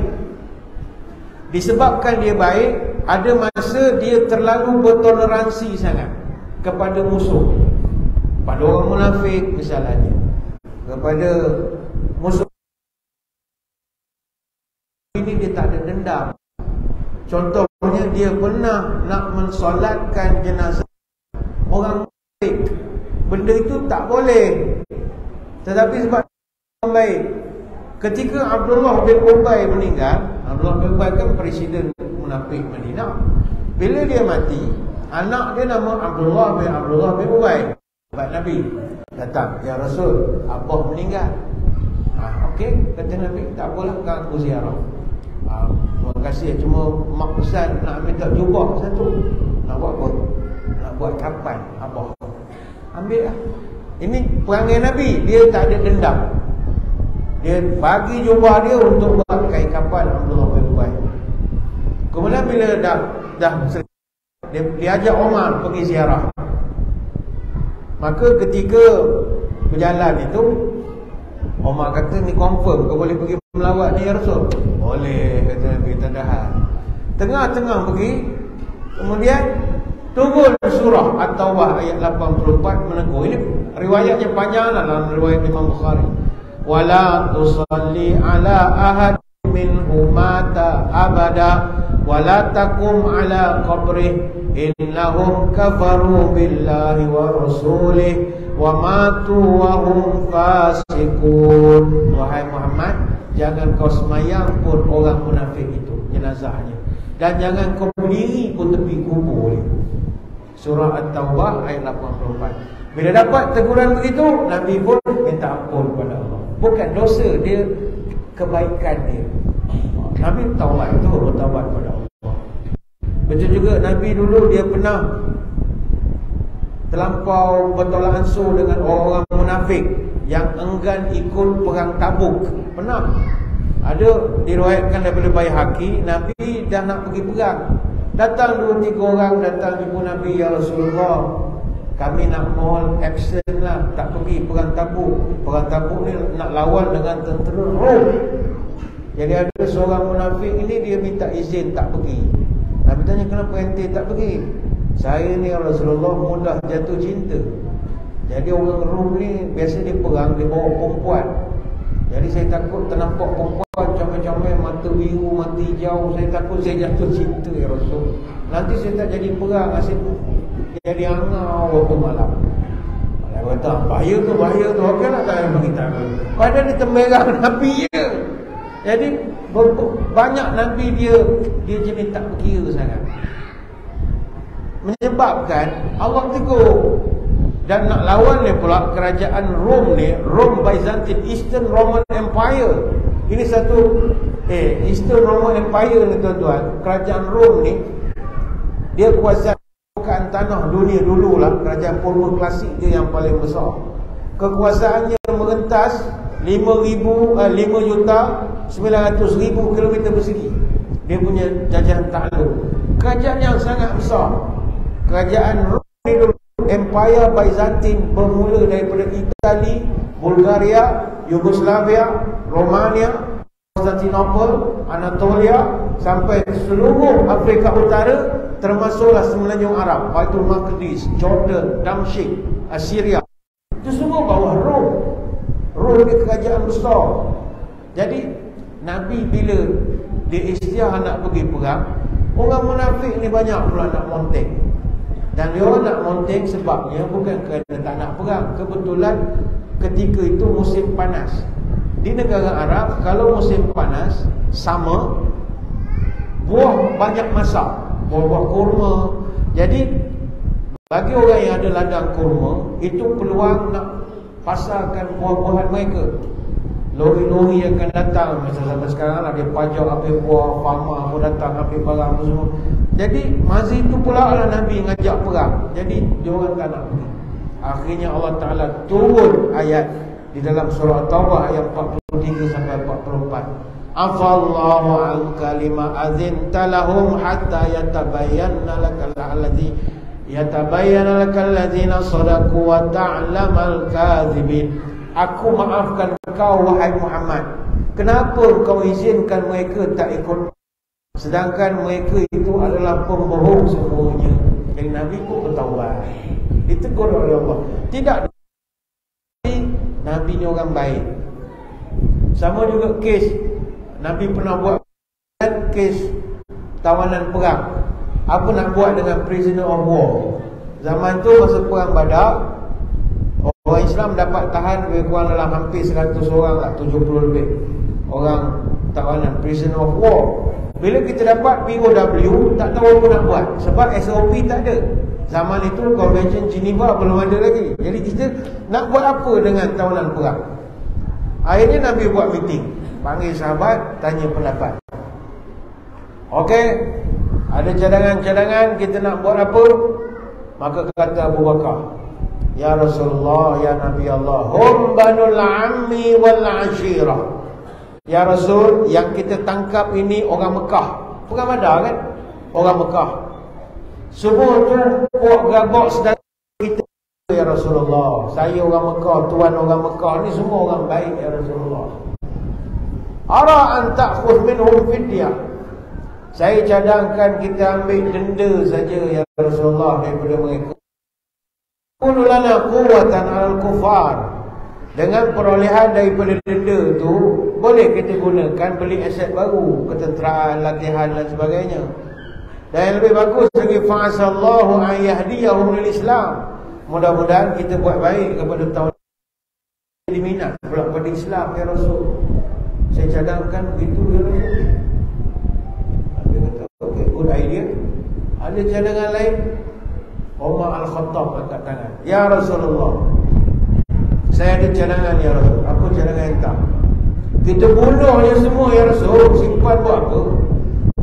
Disebabkan dia baik, ada masa dia terlalu bertoleransi sangat kepada musuh. Pada orang munafik misalnya, kepada musuh ni dia tak ada dendam. Contohnya dia pernah nak mensolatkan jenazah orang baik. Benda itu tak boleh. Tetapi sebab orang baik, ketika Abdullah bin Ubay meninggal, Abdullah bin Ubay kan presiden munafik Madinah. Bila dia mati, anak dia nama Abdullah bin Ubay, sahabat Nabi, datang, "Ya Rasul, abah meninggal." Okey, kata Nabi, "Tak apalah, kan aku ziarah." Terima kasih, cuma mak pesan nak minta jubah satu. Nak buat apa? Nak buat kapan abah. Ambil lah. Ini perangai Nabi, dia tak ada dendam. Dia bagi jubah dia untuk buat kain kapan Abdullah bin Ubay. Kemudian bila dah dia ajak Umar pergi ziarah. Maka ketika berjalan itu, Umar kata, "Ni confirm kau boleh pergi melawat ni ya Rasul?" "Boleh," kata Nabi, "tak ada hal." Tengah-tengah pergi, kemudian turun surah At-Taubah ayat 84 menegur. Ini riwayatnya panjang dalam riwayat Imam Bukhari. "Wala tusalli ala ahad minhum mata abada wala taqum ala qabrih innahum kafaru billahi wa rasulih wa matu wa hum fasiqun." Wahai Muhammad, jangan kau semayang pun orang munafik itu jenazahnya, dan jangan kau berdiri pun tepi kubur dia. Surah At-Taubah ayat 84. Bila dapat teguran begitu, Nabi pun minta ampun kepada Allah. Bukan dosa dia, kebaikan dia. Nabi taubat itu, bertaubat kepada Allah. Betul juga Nabi dulu dia pernah terlampau bertolak ansur dengan orang-orang munafik yang enggan ikut perang Tabuk. Pernah ada diriwayatkan daripada Baihaqi, Nabi dah nak pergi perang. Datang 2-3 orang datang jumpa Nabi, "Ya Rasulullah, kami nak mohon action lah, tak pergi perang Tabuk. Perang Tabuk ni nak lawan dengan tentera Rom." Jadi ada seorang munafik ini, dia minta izin tak pergi. Nabi tanya, "Kenapa ente tak pergi?" "Saya ni ya Rasulullah mudah jatuh cinta. Jadi orang Rom ni biasa dia perang, dia bawa perempuan. Jadi saya takut ternampak perempuan comel-comel, mata biru, mata hijau. Saya takut saya jatuh cinta ya Rasul. Nanti saya tak jadi perang, asyik jadi angau waktu malam." Dia kata, bahaya tu. Okey lah, tak payah beritahu. Padahal dia temerang Nabi je. Jadi banyak Nabi dia jenis tak berkira sangat, menyebabkan Allah tegur. Dan nak lawan ni pula kerajaan Rom ni, Rom Byzantine, Eastern Roman Empire. Ini satu Eastern Roman Empire ni tuan-tuan. Kerajaan Rom ni dia kuasa permukaan tanah dunia dululah. Kerajaan purba klasik dia yang paling besar. Kekuasaannya merentas 5,900,000 kilometer persegi. Dia punya jajahan takluk. Kerajaan yang sangat besar. Kerajaan Rom ni dulu, Empire Byzantine, bermula daripada Itali, Bulgaria, Yugoslavia, Romania, Konstantinopel, Anatolia, sampai ke seluruh Afrika Utara, termasuklah Semenanjung Arab, Baitul Maqdis, Jordan, Damsyik, Assyria. Itu semua bawah Rom. Rom ni kerajaan besar. Jadi Nabi bila dia istiah nak pergi perang, orang munafik ni banyak pula nak monteng. Dan dia orang nak monteng sebabnya bukan kerana tak nak perang. Kebetulan ketika itu musim panas. Di negara Arab, kalau musim panas, sama, buah banyak masak, buah-buah kurma. Jadi bagi orang yang ada ladang kurma, itu peluang nak pasarkan buah-buahan mereka. Lori-lori yang akan datang, macam sampai sekarang lah, dia pajak ambil buah, farma pun datang ambil barang apa semua. Jadi masa itu pula lah Nabi ngajak perang. Jadi dia orang tak nak pergi. Akhirnya Allah Ta'ala turun ayat di dalam surah Taubah ayat 43 sampai 44. Afallahu anka lima azinta lahum hatta yatabayyana lakal ladzina sadaqu wa ta'lamal kadzibin. Aku maafkan kau wahai Muhammad. Kenapa kau izinkan mereka tak ikut, sedangkan mereka itu adalah pembohong semuanya. Jadi Nabi pun bertaubat, ditegur oleh Allah. Tidak, Nabi ni orang baik. Sama juga kes Nabi pernah buat kes tawanan perang. Apa nak buat dengan prisoner of war? Zaman tu masa perang Badar, orang Islam dapat tahan lebih kurang dalam hampir 100 orang lah, 70 lebih orang tawanan prisoner of war. Bila kita dapat POW, tak tahu apa nak buat sebab SOP tak ada. Zaman itu Convention Geneva belum ada lagi. Jadi kita nak buat apa dengan tawanan perang? Akhirnya Nabi buat meeting, panggil sahabat, tanya pendapat. Okey, ada cadangan-cadangan, kita nak buat apa? Maka kata Abu Bakar, ya Rasulullah, ya Nabi Allah, hum banul ammi wal ashirah. Ya Rasul, yang kita tangkap ini orang Mekah. Perang Badar kan? Orang Mekah. Semua tu buat gabak sedara kita. Ya Rasulullah, saya orang Mekah, tuan orang Mekah ni semua orang baik ya Rasulullah. Ara an ta'khudh minhum fidyah. Saya cadangkan kita ambil denda saja ya Rasulullah daripada mereka. Qul lana quwwatan 'alal kufar. Dengan perolehan daripada denda tu boleh kita gunakan beli aset baru, ketenteraan, latihan dan sebagainya. Dan yang lebih bagus lagi, fa'asallahu an yahdiyahum lil Islam. Mudah-mudahan kita buat baik kepada tahun jadi minat pula pada Islam ya Rasul. Saya cadangkan begitu ya Rasul. Nabi kata, okey, good idea. Ada cadangan lain? Umar Al-Khattab angkat tangan. Ya Rasulullah, saya ada cadangan ya Rasul. Apa cadangan yang tak? Kita bunuh je semua ya Rasul. Simpan buat apa?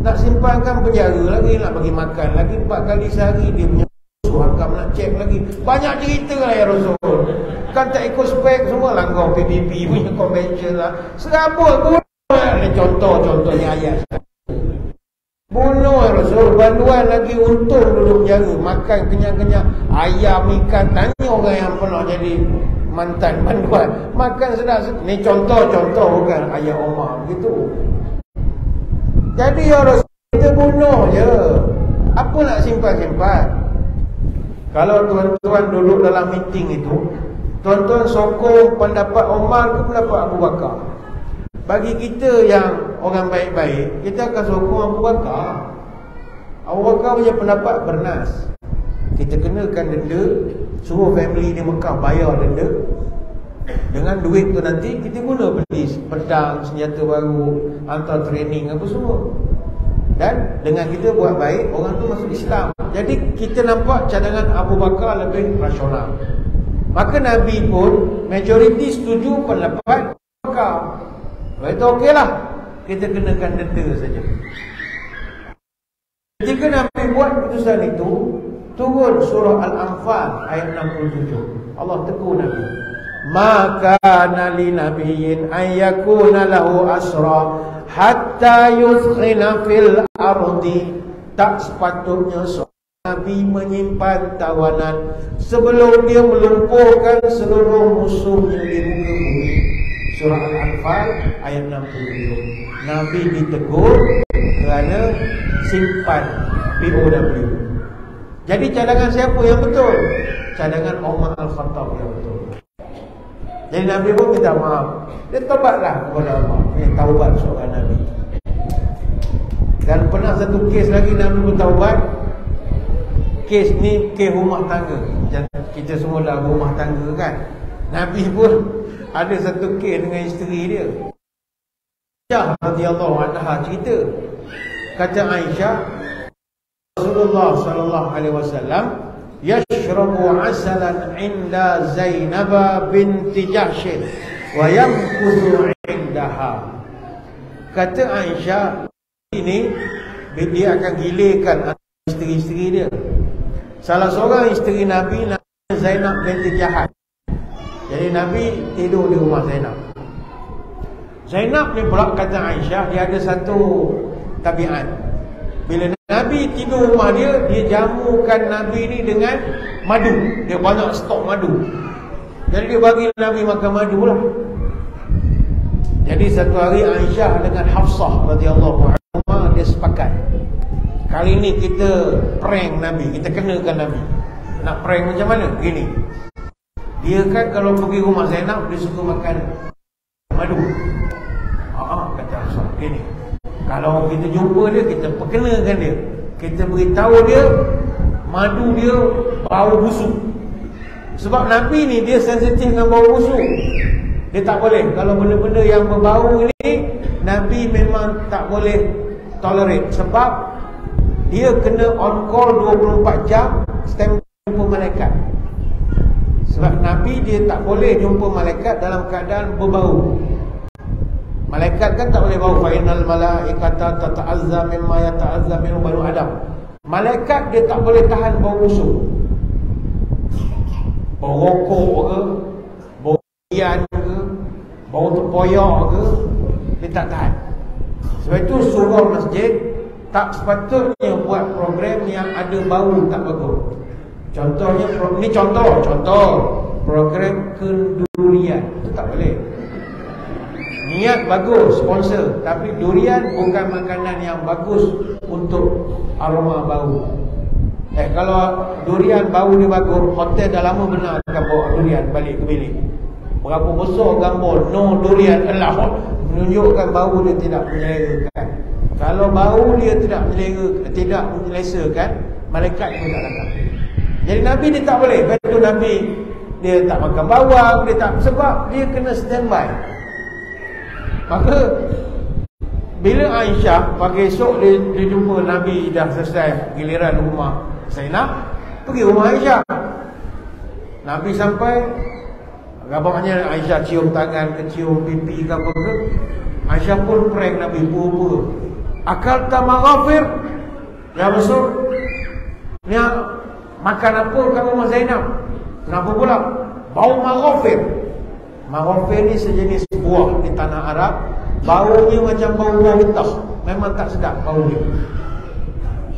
Nak simpankan penjara lagi, nak bagi makan lagi 4 kali sehari. Dia punya hakam nak cek lagi. Banyak cerita lah ya Rasul. Kan tak ikut spek semua, langgar PBB punya convention lah. Serabut bunuh. Ada contoh-contohnya ayat. Bunuh ya Rasul. Banduan lagi untung duduk penjara. Makan kenyang-kenyang. Ayam, ikan. Tanya orang yang pernah jadi mantan banduan. Makan sedap-sedap. Ni contoh-contoh bukan ayat Umar. Begitu. Jadi ya Rasul, kita bunuh je. Apa nak simpan-simpan? Kalau tuan-tuan duduk dalam meeting itu, tuan-tuan sokong pendapat Umar ke pendapat Abu Bakar? Bagi kita yang orang baik-baik, kita akan sokong Abu Bakar. Abu Bakar punya pendapat bernas. Kita kenakan denda, suruh family di Mekah bayar denda. Dengan duit tu nanti kita guna beli pedang, senjata baru, hantar training apa semua. Dan dengan kita buat baik, orang tu masuk Islam. Jadi kita nampak cadangan Abu Bakar lebih rasional. Maka Nabi pun majoriti setuju pendapat Abu Bakar. Kalau itu okeylah, kita kenakan denda saja. Ketika Nabi buat keputusan itu, turun surah Al-Anfal ayat 67. Allah tegur Nabi. Maka nali nabiyyin ayyakuna lahu asra hatta yuzkhina fil ardi. Tak sepatutnya Nabi menyimpan tawanan sebelum dia melumpuhkan seluruh musuhnya di muka bumi. Surah Al-Anfal ayat 67. Nabi ditegur kerana simpan POW. Jadi cadangan siapa yang betul? Cadangan Umar Al-Khattab yang betul. Jadi Nabi pun minta maaf. Dia taubatlah kepada Allah. Dia taubat seorang Nabi. Dan pernah satu kes lagi Nabi bertaubat. Kes ni kes rumah tangga. Kita semua dah rumah tangga kan. Nabi pun ada satu kes dengan isteri dia. Aisyah radhiyallahu anha cerita. Kata Aisyah, Rasulullah sallallahu alaihi wasallam yashrabu asalan inda Zainab binti Jahsh wa yamkuthu indaha. Kata Aisyah, ini dia akan gilirkan isteri-isteri dia. Salah seorang isteri Nabi namanya Zainab binti Jahsh. Jadi Nabi tidur di rumah Zainab. Zainab ni pula kata Aisyah, dia ada satu tabiat. Bila Nabi tidur rumah dia, dia jamukan Nabi ni dengan madu. Dia banyak stok madu. Jadi dia bagi Nabi makan madu lah. Jadi satu hari Aisyah dengan Hafsah radhiyallahu anha dia sepakat, kali ni kita prank Nabi, kita kenakan Nabi. Nak prank macam mana? Gini. Dia kan kalau pergi rumah Zainab, dia suka makan madu. Kata Hafsah, gini. Kalau kita jumpa dia, kita perkenakan dia, kita beritahu dia madu dia bau busuk. Sebab Nabi ni dia sensitif dengan bau busuk. Dia tak boleh. Kalau benda-benda yang berbau ni, Nabi memang tak boleh tolerate. Sebab dia kena on call 24 jam stand jumpa malaikat. Sebab Nabi dia tak boleh jumpa malaikat dalam keadaan berbau. Malaikat kan tak boleh bau. Fainal malaikata tata'azza mimma yata'azza minhu banu Adam. Malaikat dia tak boleh tahan bau busuk. Bau rokok ke, bau ian ke, bau terpoyak ke, dia tak tahan. Sebab itu surau masjid tak sepatutnya buat program yang ada bau tak bagus. Contohnya, ni contoh program kendurian, itu tak boleh. Niat bagus, sponsor, tapi durian bukan makanan yang bagus untuk aroma bau. Kalau durian bau dia bagus, hotel dah lama benar akan bawa durian balik ke bilik. Berapa besar gambar no durian allowed, menunjukkan bau dia tidak menyelerakan. Kalau bau dia tidak menyelerakan, malaikat pun tak datang. Jadi Nabi dia tak boleh. Lepas tu Nabi dia tak makan bawang, dia tak, sebab dia kena standby. Maka bila Aisyah pagi esok dia jumpa Nabi dah selesai giliran rumah Zainab, pergi rumah Aisyah. Nabi sampai, agaknya Aisyah cium tangan ke, cium pipi ke apa ke, Aisyah pun prank Nabi pura-pura. Akal tak maghafir ya Rasul, ni makan apa kat rumah Zainab? Kenapa pula? Bau maghafir. Maghafir ni sejenis buah di tanah Arab. Baunya macam bau buah getah. Memang tak sedap bau dia.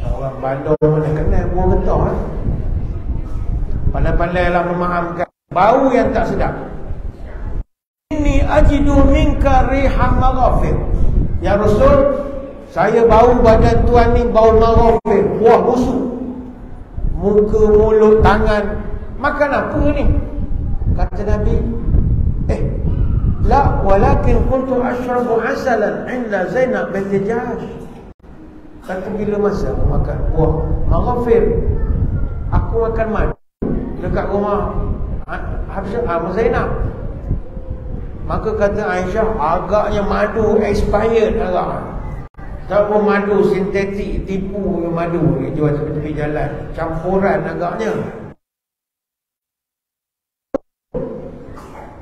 Orang Bandar mana kenal buah getah kan? Pandai-pandailah memahamkan bau yang tak sedap. Ini ajidu minka rihan maghafir. Ya Rasul, saya bau badan tuan ni bau maghafir, buah busuk. Muka, mulut, tangan. Makan apa ni? Kata Nabi, la, walakin kuntu ashrabu asalan inda Zainab binti Jahsh. Kata bila masa aku makan buah maghafir, aku makan madu dekat rumah Zainab. Maka kata Aisyah, agaknya madu expired agak. Tak pun madu sintetik, tipu yang madu dia jual tepi-tepi jalan, campuran agaknya.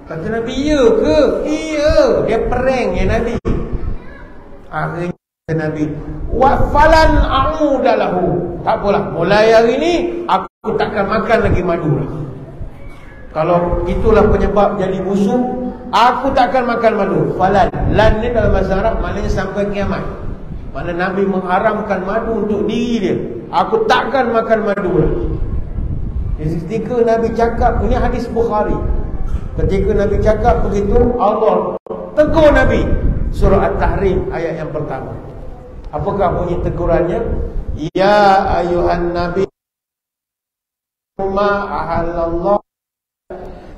Kata Nabi, iya ke? Iya. Dia prank ya Nabi. Akhirnya kata Nabi, wa falan a'udalahu. Tak apalah, mulai hari ni aku takkan makan lagi madu lah. Kalau itulah penyebab jadi busuk, aku takkan makan madu. Falan, lan ni dalam bahasa Arab maknanya sampai kiamat. Mana Nabi mengharamkan madu untuk diri dia. Aku takkan makan madu lah. Ketika Nabi cakap, ini hadis Bukhari, ketika Nabi cakap begitu, Allah tegur Nabi. Surah At-Tahrim ayat yang pertama. Apakah bunyi tegurannya? Ya ayuhan Nabi ma ahallallah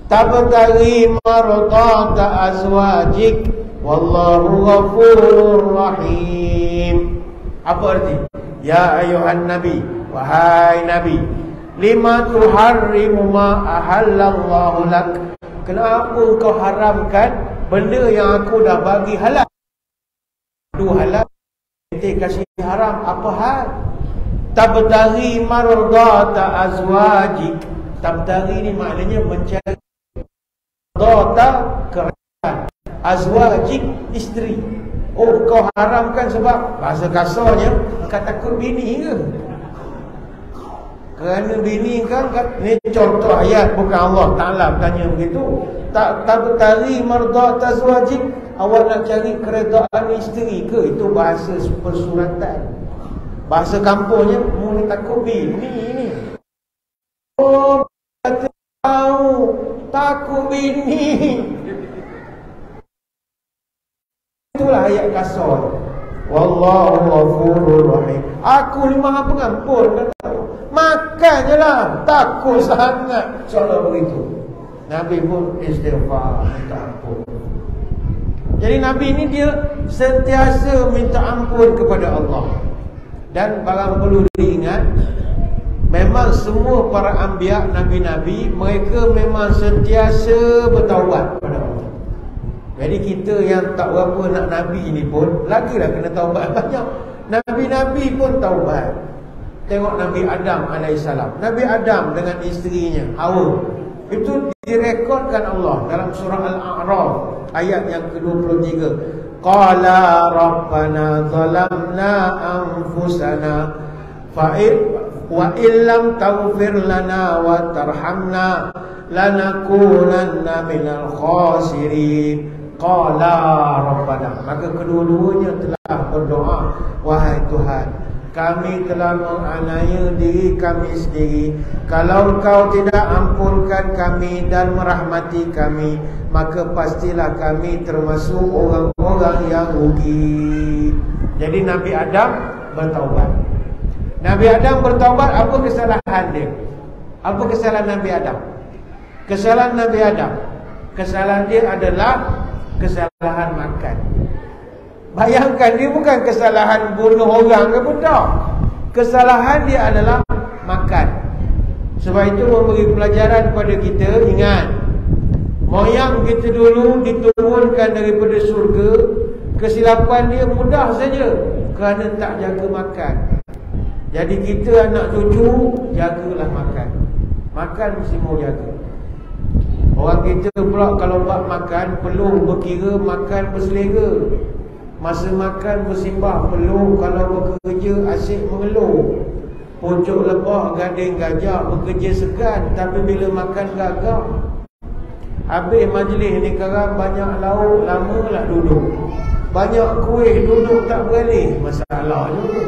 tabtaghi mardata azwajik wallahu ghafurur rahim. Apa arti? Ya ayuhan Nabi, wahai Nabi, lima tuharrimu ma ahallallahu lak. Kenapa kau haramkan benda yang aku dah bagi halal? Dua halal, nanti kasih haram. Apa hal? Tabtaghi mardata azwajik. Tabtaghi ni maknanya mencari mardata, kerajaan, azwajik, isteri. Oh, kau haramkan sebab bahasa kasarnya kau takut bini ke? Kerana bini kan, ni contoh ayat, bukan Allah Ta'ala tanya begitu. Tak tabtaghi mardata azwajik, awak nak cari keredaan isteri ke? Itu bahasa persuratan. Bahasa kampungnya, mu ni takut bini ni. Oh, tahu takut bini. Itulah ayat kasar. Wallahu ghafurur rahim. Aku ni Maha Pengampun. Makan je lah, takut sangat. Soalan begitu, Nabi pun istighfar, minta ampun. Jadi Nabi ini dia sentiasa minta ampun kepada Allah. Dan barang perlu diingat, memang semua para anbiya, nabi-nabi, mereka memang sentiasa bertaubat kepada Allah. Jadi kita yang tak berapa nak nabi ini pun lagilah kena taubat banyak. Nabi-nabi pun taubat. Tengok Nabi Adam alaihissalam. Nabi Adam dengan isterinya Hawa, itu direkodkan Allah dalam surah Al-A'raf ayat yang ke-23. Qala rabbana zalamna anfusana wa illam taghfir lana wa tarhamna lanakunanna minal khasirin. Qala rabbana, maka kedua-duanya telah berdoa, wahai Tuhan, kami telah menganiaya diri kami sendiri. Kalau Engkau tidak ampunkan kami dan merahmati kami, maka pastilah kami termasuk orang-orang yang rugi. Jadi Nabi Adam bertaubat. Nabi Adam bertaubat. Apa kesalahan dia? Apa kesalahan Nabi Adam? Kesalahan Nabi Adam, kesalahan dia adalah kesalahan makan. Bayangkan, dia bukan kesalahan bunuh orang ke budak. Kesalahan dia adalah makan. Sebab itu memberi pelajaran kepada kita. Ingat, moyang kita dulu diturunkan daripada surga. Kesilapan dia mudah saja kerana tak jaga makan. Jadi kita anak cucu, jagalah makan. Makan mesti mau jaga. Orang kita pula kalau buat makan perlu berkira makan berselera. Masa makan bersibah perlu, kalau bekerja asyik mengeluh. Pucuk lebah gading gajah bekerja segan, tapi bila makan gagah. Habis majlis ni sekarang banyak lauk, lama lah duduk. Banyak kuih, duduk tak beralih, masalah juga.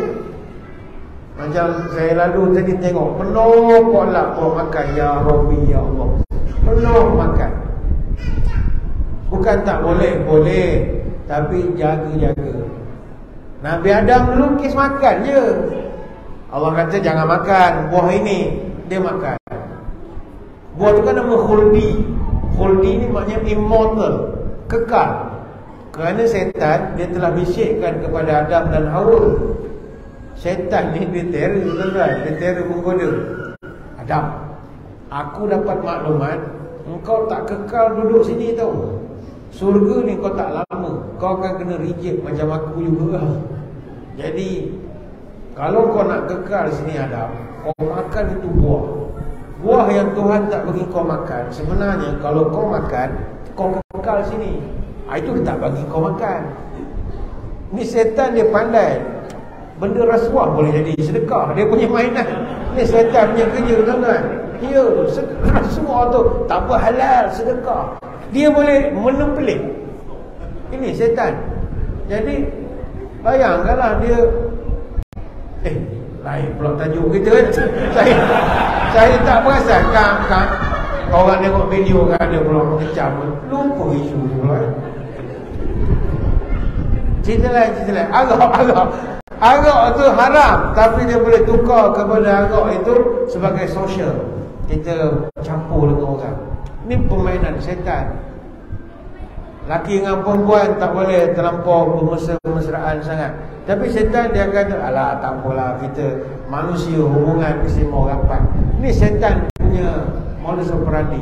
Macam saya lalu tadi tengok penuh kolak orang makan, ya Rabbi ya Allah, penuh makan. Bukan tak boleh, boleh, tapi jaga-jaga. Nabi Adam melukis makan je. Allah kata jangan makan buah ini, dia makan. Buah tu kan nama khuldi. Khuldi ni maknanya immortal, kekal. Kerana setan dia telah bisikkan kepada Adam dan Hawa. Setan ni dia terror, tuan-tuan, dia terror menggoda. Adam, aku dapat maklumat engkau tak kekal duduk sini tau. Surga ni kau tak lama, kau akan kena reject macam aku juga. Jadi kalau kau nak kekal sini Adam, kau makan itu buah. Buah yang Tuhan tak bagi kau makan. Sebenarnya kalau kau makan, kau kekal sini. Itu dia tak bagi kau makan. Ni setan dia pandai. Benda rasuah boleh jadi sedekah. Dia punya mainan. Ni setan punya kerja, tuan-tuan. Ya, rasuah tu tak apa, halal, sedekah. Dia boleh menempelin. Ini setan. Jadi bayangkanlah dia lain pula tajuk kita kan. Saya tak perasan kan orang tengok video kan ada pula mengecam. Lupa isu pula. Cerita lain. Arak tu haram, tapi dia boleh tukar kepada arak itu sebagai sosial. Kita campur dengan orang. Ini permainan setan. Laki dengan perempuan tak boleh terlampau bermesra-mesraan sangat. Tapi setan dia kata, alah tak apalah, kita manusia, hubungan mesti mau rapat. Ini setan punya modus operandi.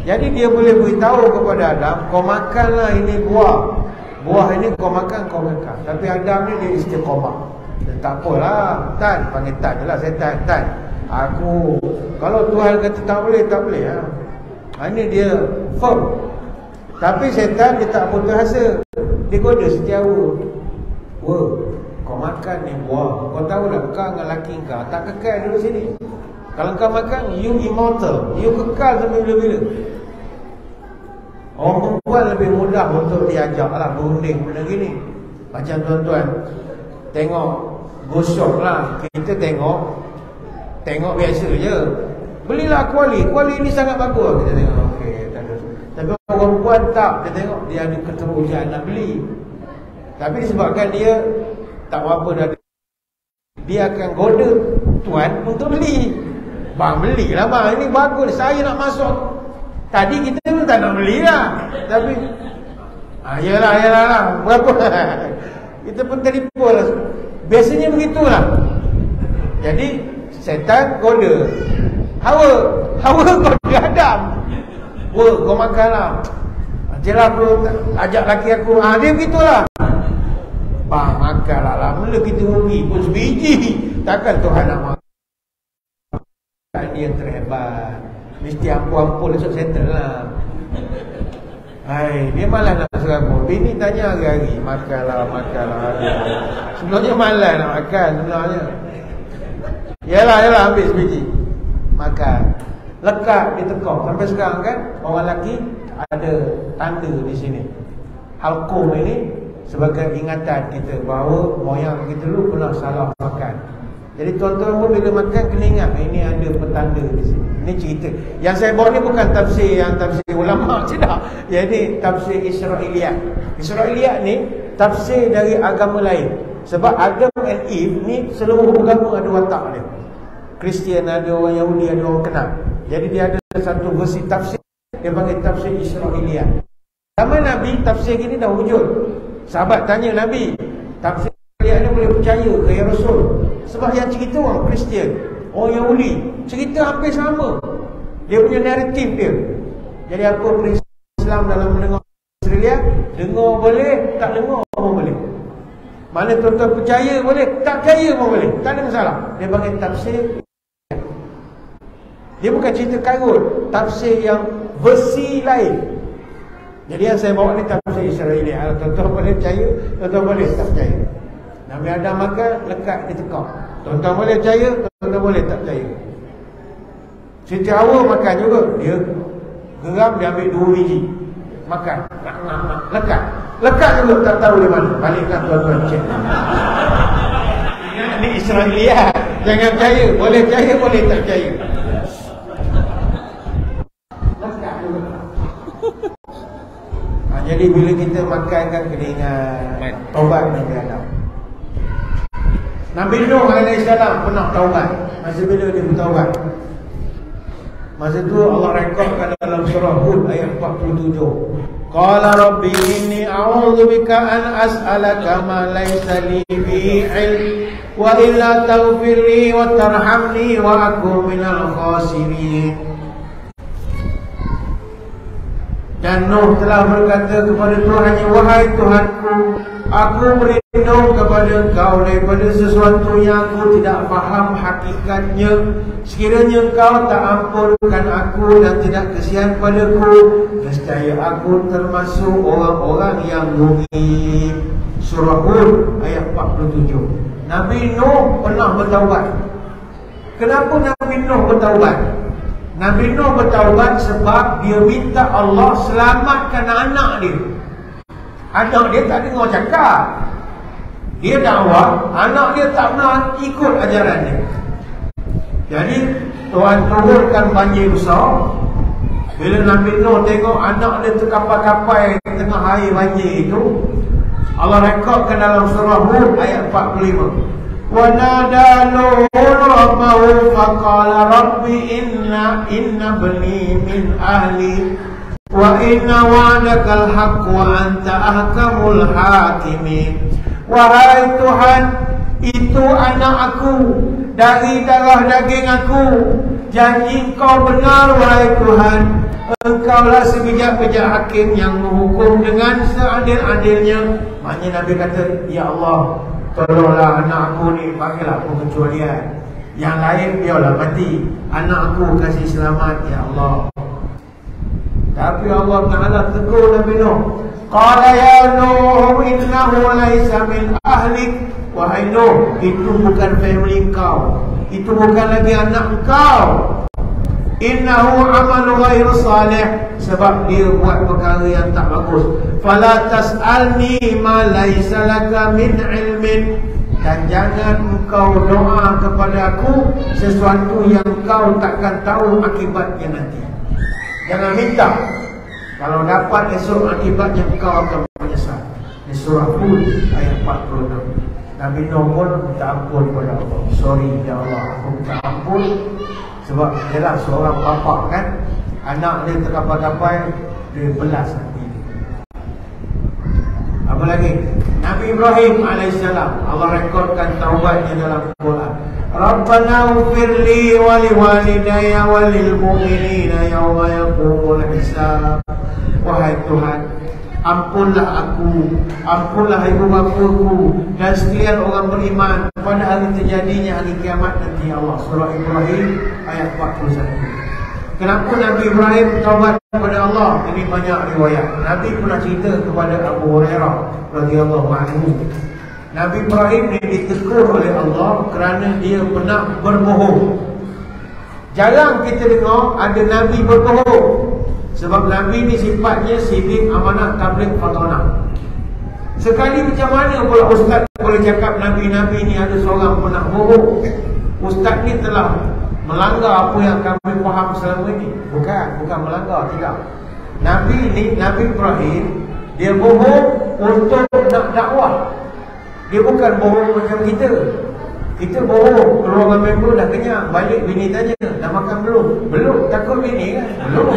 Jadi dia boleh beritahu kepada Adam, kau makanlah ini buah. Buah ini kau makan, kau makan. Tapi Adam ni dia istiqamah. Dia tak apalah, Tan, panggil Tan je lah setan. Tan, aku, kalau Tuhan kata tak boleh, tak boleh lah. Ini dia firm. Tapi setan dia tak putus asa. Dia goda setiawa. Kau makan ni buah. Kau tahu tak kau dengan laki kau tak kekal duduk sini. Kalau kau makan, you immortal, you kekal sampai bila-bila. Orang perempuan lebih mudah untuk diajak lah berunding benda gini. Macam tuan-tuan tengok gosok lah. Kita tengok biasa je. Belilah kuali ni sangat bagus. Kita tengok, okey, tak ada. Tapi orang perempuan tak, dia tengok dia ada keterusan nak beli. Tapi disebabkan dia tak apa dah, dia akan goda tuan untuk beli. Bang, belilah bang, ini bagus, saya nak masuk. Tadi kita pun tak nak beli lah. Tapi Yalah. Berapa? Kita pun tertipu lah. Biasanya begitulah. Jadi setan goda. Hawa goda Adam. Kau makanlah. Jelah aku ajak laki aku. Dia begitulah. Bang, makanlah lah. Mula kita rugi pun sebiji. Takkan Tuhan nak makan. Dia terhebat. Mesti ampun esok settle lah. Dia malas nak serabut. Bini tanya hari-hari. Makanlah. Sebenarnya malas nak makan sebenarnya. Yalah ambil sebiji. Makan. Lekat di tekok. Sampai sekarang kan orang lelaki ada tanda di sini. Halkum ini sebagai ingatan kita bahawa moyang kita dulu pernah salah makan. Jadi tuan-tuan pun bila makan kena ingat ini ada petanda di sini. Ini cerita. Yang saya bawa ni bukan tafsir ulama, tidak. Jadi tafsir Israiliyat. Israiliyat ni tafsir dari agama lain. Sebab Adam and Eve ni seluruh agama ada watak dia. Kristian ada, orang Yahudi ada, orang kenal. Jadi dia ada satu versi tafsir, dia panggil tafsir Israiliyat. Zaman Nabi tafsir gini dah wujud. Sahabat tanya Nabi, tafsir Israiliyat ni boleh percaya ke ya Rasul? Sebab yang cerita orang Kristian, orang Yahudi, cerita hampir sama. Dia punya naratif dia. Jadi apa prinsip Islam dalam mendengar Israiliyat? Dengar boleh, tak dengar pun boleh. Mana tuan-tuan percaya boleh, tak percaya pun boleh. Tak ada masalah. Dia panggil tafsir. Dia bukan cerita karut, tafsir yang versi lain. Jadi yang saya bawa ni tafsir Israiliyat. Tuan-tuan boleh percaya, tuan-tuan boleh tak percaya. Nabi Adam makan, lekat di tekak. Tuan-tuan boleh percaya, tuan-tuan boleh tak percaya. Siti Hawa makan juga. Dia geram, dia ambil 2 biji. Makan, lekat juga tak tahu di mana. Balikkan tuan-tuan cek. Ini Israiliyat. Jangan percaya, boleh percaya, boleh tak percaya. Lekat juga. Jadi bila kita makan kan kena ingat taubat Nabi Adam. Nabi Nuh alaihissalam pernah taubat. Masa bila dia bertaubat? Masa tu Allah rekodkan dalam surah Hud ayat 47. Qala rabbi inni a'udzu bika an as'alaka ma laysa li bi ilm wa illa taghfirli wa tarhamni wa akun minal khasirin. Dan Nuh telah berkata kepada Tuhannya, wahai Tuhanku, aku berlindung kepada Engkau daripada sesuatu yang aku tidak faham hakikatnya. Sekiranya Engkau tak ampunkan aku dan tidak kesian padaku, nescaya aku termasuk orang-orang yang rugi. Surah Hud ayat 47. Nabi Nuh pernah bertaubat. Kenapa Nabi Nuh bertaubat? Nabi Nuh bertaubat sebab dia minta Allah selamatkan anak dia. Anak dia tak dengar cakap. Dia dakwah, anak dia tak pernah ikut ajaran dia. Jadi Tuhan turunkan banjir besar. Bila Nabi Nuh tengok anak dia terkapai-kapai tengah air banjir itu, Allah rekodkan dalam surah Hud ayat 45. وَنَادَى نُوحٌ رَبَّهُ فَقَالَ رَبِّ إِنَّ بَنِي مِنْ أَهْلِي وَإِنَّ وَعْدَكَ الْحَقُّ وَأَنْتَ أَحْكَمُ الْحَاكِمِينَ. Wahai Tuhan, itu anak aku dari darah daging aku. Janji Engkau benar, wahai Tuhan. Engkaulah sebijak-bijak hakim yang menghukum dengan seadil-adilnya. Maknanya Nabi kata, ya Allah, tolonglah anak aku ni, pakailah pengecualian. Yang lain biarlah mati, anak aku kasih selamat, ya Allah. Tapi Allah Ta'ala tegur Nabi Nuh. Qala ya Nuh innahu laysa min ahlik. Wahai Nuh, itu bukan family engkau, itu bukan lagi anak engkau. Innahu amalu ghairu salih, sebab dia buat perkara yang tak bagus. Fala tas'alni ma laysa laka min ilmin. Dan jangan engkau doa kepada aku sesuatu yang kau takkan tahu akibatnya nanti. Jangan minta. Kalau dapat esok akibatnya kau akan menyesal. Di surah Hud ayat 46. Nabi Nuh pun minta ampun kepada Allah. Sorry ya Allah, aku minta ampun. Sebab dia lah seorang bapa kan, anak dia terkapai-kapai, dia belas hati dia. Apa lagi? Nabi Ibrahim alaihissalam, Allah rekodkan taubatnya dalam Quran. Rabbana ighfirli wa liwalidayya wa lil mu'minina yawma yaqumul hisab. Wahai Tuhan, ampunlah aku, ampunlah ibu bapaku dan sekalian orang beriman pada hari terjadinya hari kiamat nanti, Allah. Surah Ibrahim ayat 41. Kenapa Nabi Ibrahim taubat kepada Allah? Ini banyak riwayat. Nabi pernah cerita kepada Abu Hurairah radhiyallahu anhu. Nabi Ibrahim ini ditegur oleh Allah kerana dia pernah berbohong. Jarang kita dengar ada Nabi berbohong. Sebab Nabi ni sifatnya sidik, amanah, tabligh, fatanah. Sekali macam mana pula ustaz boleh cakap Nabi-Nabi ni ada seorang pernah bohong? Ustaz ni telah melanggar apa yang kami faham selama ini. Bukan melanggar, tidak. Nabi ni, Nabi Ibrahim, dia bohong untuk nak dakwah. Dia bukan bohong macam kita. Kita bohong, keluar dengan member dah kenyang, balik bini tanya, dah makan belum? Belum, takut bini kan? Belum.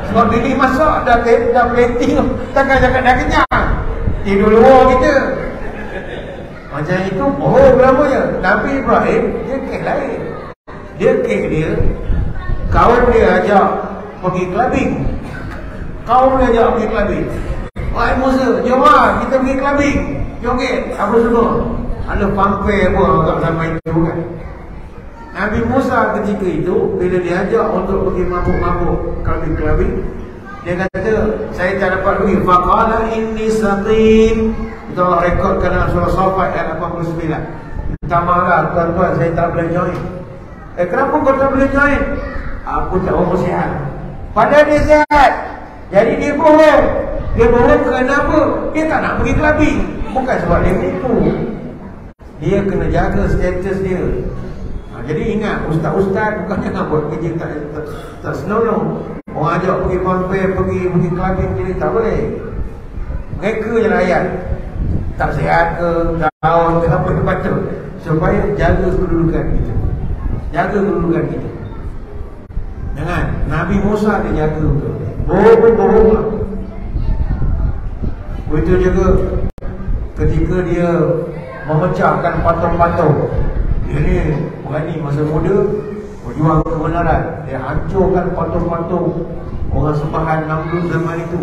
Sebab bini masak dah plating, takkan cakap dah kenyang, tidur luar kita. Macam itu bohong namanya. Nabi Ibrahim dia kes lain. Dia kes dia, kawan dia ajak pergi clubbing. Kawan dia ajak pergi clubbing. Wahai Musa, jom lah kita pergi clubbing. Joget apa semua. Ada pampai apa agak sama itu kan. Nabi Musa ketika itu bila diajak untuk pergi mabuk-mabuk clubbing, dia kata saya tak dapat pergi. Faqala inni saqim. Itu Allah rekodkan dalam surah Safat ayat 89. Minta maaf tuan-tuan, saya tak boleh join. Kenapa kau tak boleh join? Aku tak mau sihat. Padahal dia sihat. Jadi dia bohong. Dia bohong kerana apa? Dia tak nak pergi clubbing. Bukan sebab dia menipu. Dia kena jaga status dia. Jadi ingat, ustaz-ustaz bukannya nak buat kerja tak senonoh. Orang ajak pergi pampai, pergi clubbing, jadi tak boleh. Mereka je layan. Tak sihat ke, tahun ke apa ke patut. Supaya jaga kedudukan kita. Jaga kedudukan kita. Jangan, Nabi Musa dia jaga betul. Bohong lah. Begitu juga ketika dia memecahkan patung-patung. Dia ni berani masa muda berjuang kebenaran. Dia hancurkan patung-patung orang sembahan Namrud zaman itu.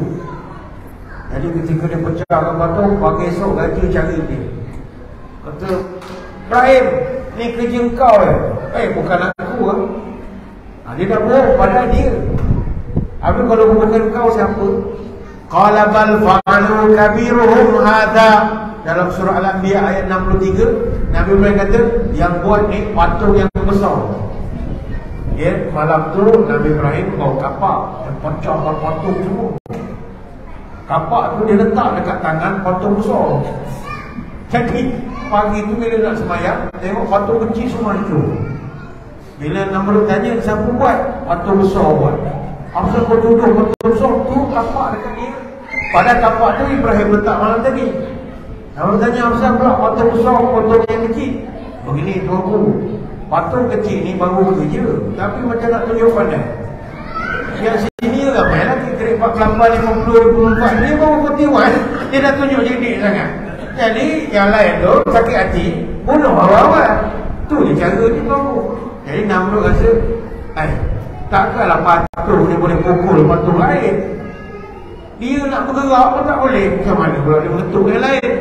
Jadi ketika dia pecahkan patung, pagi esok raja cari dia. Kata, Ibrahim, ni kerja kau bukan aku lah. Dia dah bohong padahal dia. Habis kalau bukan kau siapa? Qala bal fa'alu kabiruhum hadha. Dalam surah Al-Anbiya ayat 63, Nabi Ibrahim kata yang buat ni patung yang besar. Malam tu Nabi Ibrahim bawa kapak, dia pecahkan patung semua. Kapak tu dia letak dekat tangan patung besar. Jadi pagi tu bila nak semayang, tengok patung kecil semua itu. Bila Namrud tanya siapa buat, patung besar buat. Apa kau tuduh patung besar tu kapak dekat dia? Pada kapak tu Ibrahim letak malam tadi. Kalau tanya apa pula patung besar, patung yang kecil. Begini tuanku, patung kecil ni baru kerja, tapi macam nak tunjuk pandai. Yang sini ramai lagi, kira 48, 50, 54. Dia baru 41, dia dah tunjuk jadi sangat. Jadi yang lain tu sakit hati, bunuh awal-awal. Tu dia cara dia tuanku. Jadi Namrud rasa, takkanlah patung dia boleh pukul patung lain. Dia nak bergerak pun tak boleh. Macam mana pula dia mengetuk yang lain?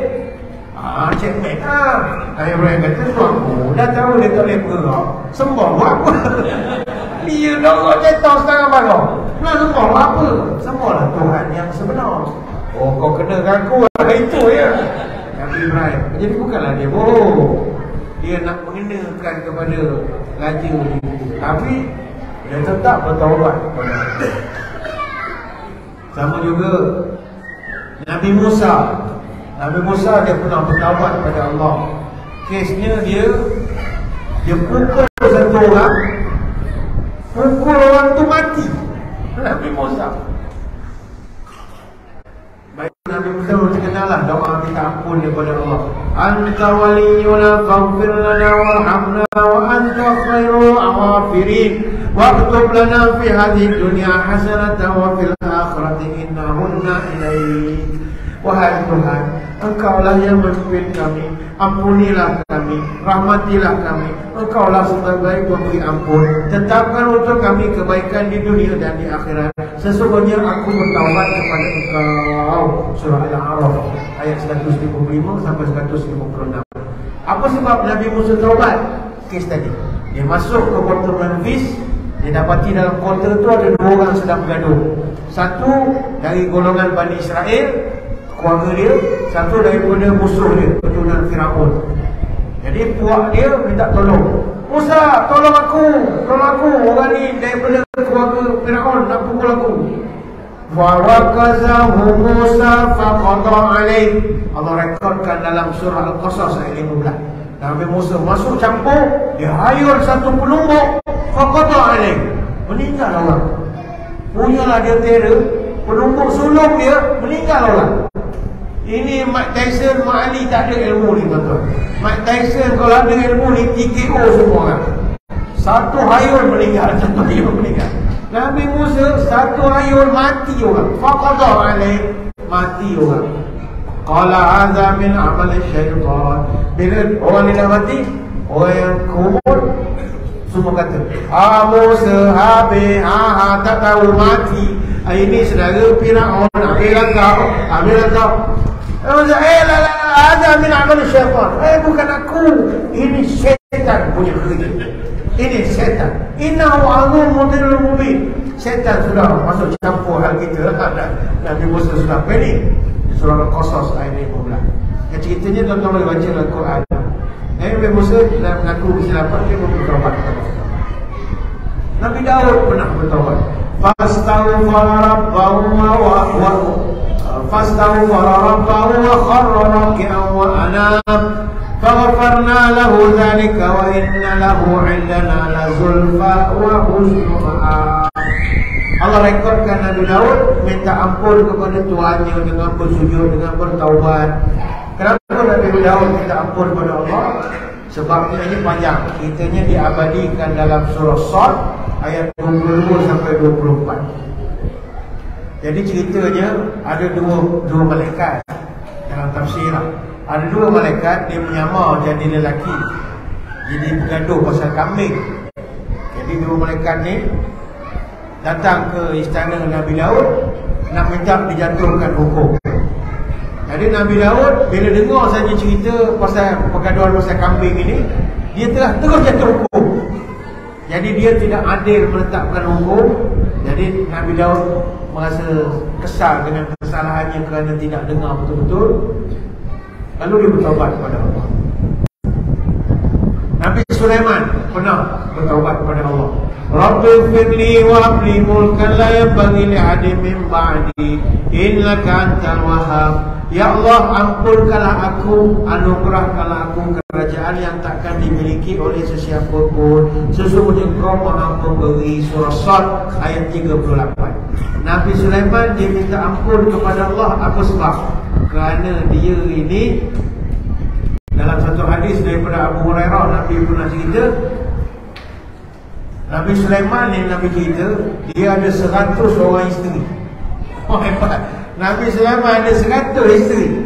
Checkmate lah. Nabi Ibrahim kata, tuanku dah tahu dia tak boleh bergerak, sembah buat apa? Dia dorong jatuh sekarang baru. Nak sembah buat apa? Sembahlah Tuhan yang sebenar. Oh, kau kena ngaku lah. Itu ya Nabi Ibrahim. Jadi bukanlah dia bohong. Dia nak mengenakan kepada raja ni. Tapi dia tetap bertaubat. Sama juga Nabi Musa. Nabi Musa dia pernah bertaubat kepada Allah. Kesnya dia pukul satu orang, pukul orang tu mati. Nabi Musa. Baik, Nabi Musa terkenallah doa minta ampun daripada Allah. Anta waliyuna faghfir lana warhamna wa anta khairul ghafirin. Waktub lana fi hadhihi dunya hasanatan wa fil akhirati inna hunna ilaik. Wahai Tuhan, Engkaulah yang memimpin kami, ampunilah kami, rahmatilah kami. Engkaulah sebaik pemberi ampun. Tetapkan untuk kami kebaikan di dunia dan di akhirat. Sesungguhnya aku bertaubat kepada Engkau. Surah Al-A'raf ayat 155 sampai 156. Apa sebab Nabi Musa taubat? Kes tadi, dia masuk ke kota Memphis. Dia dapati dalam kota itu ada dua orang sedang bergaduh. Satu dari golongan Bani Israel, keluarga dia. Satu daripada musuh dia, keturunan Firaun. Jadi puak dia minta tolong. Musa, tolong aku. Orang ni daripada keluarga Firaun nak pukul aku. Fawakazahu Musa faqada alaih. Allah rekodkan dalam surah Al-Qasas ayat 15. Nabi Musa masuk campur, dia hayul satu penumbuk, faqada alaih. Meninggal orang. Punyalah dia terror, penumbuk sulung dia, meninggal orang. Ini Mike Tyson, Mak Ali tak ada ilmu ni tuan-tuan. Mike Tyson kalau ada ilmu ni TKO semua orang. Satu hayul meninggal, satu hayul meninggal. Nabi Musa satu hayul mati orang. Faqada alaih, mati orang. Qala hadza min amal syaitan. Bila orang ni dah mati, orang yang kubur semua kata, Musa habis, tak tahu mati. Ini saudara Firaun, ambil kau. Hadza min amal syaitan. Bukan aku, ini syaitan punya kerja. Ini setan. Innahu azim mudhillul mubin. Setan sudah masuk campur hal kita. Nabi Musa sudah panik. Surah Al-Qasas ayat 15. Yang ceritanya tuan-tuan boleh baca dalam Quran. Nabi Musa dah mengaku kesilapan, dia pun bertaubat kepada Allah. Nabi Daud pernah bertaubat. Fastaghfara rabbahu wa kharra raki'an wa anab. Faghfarna lahu dhalika wa inna lahu 'indana lazulfa wa husnu ma'ab. Allah rekodkan Nabi Daud minta ampun kepada Tuhannya dengan bersujud, dengan bertaubat. Kenapa Nabi Daud minta ampun kepada Allah? Sebabnya ini panjang. Ceritanya diabadikan dalam surah Sad ayat 22 sampai 24. Jadi ceritanya ada dua malaikat dalam tafsir. Ada dua malaikat, dia menyamar jadi lelaki. Jadi bergaduh pasal kambing. Jadi dua malaikat ni datang ke istana Nabi Daud nak minta dijatuhkan hukum. Jadi Nabi Daud bila dengar saja cerita pasal pergaduhan pasal kambing ini, dia telah terus jatuh hukum. Jadi dia tidak adil menetapkan hukum. Jadi Nabi Daud merasa kesal dengan kesalahannya kerana tidak dengar betul-betul. Lalu dia bertaubat kepada Allah. Nabi Sulaiman pernah bertaubat kepada Allah. Rabbighfirli wa habli mulkan la yanbaghi li 'adin min ba'di innaka antal wahhab. Ya Allah, ampunkanlah aku, anugerahkanlah aku kerajaan yang takkan dimiliki oleh sesiapa pun. Sesungguhnya Engkau Maha Pemberi. Surah Sad ayat 38. Nabi Sulaiman dia minta ampun kepada Allah. Apa sebab? Kerana dia ini, dalam satu hadis daripada Abu Hurairah, Nabi pernah cerita, Nabi Sulaiman ni Nabi cerita, dia ada 100 orang isteri. Oh hebat. Nabi Sulaiman ada 100 isteri.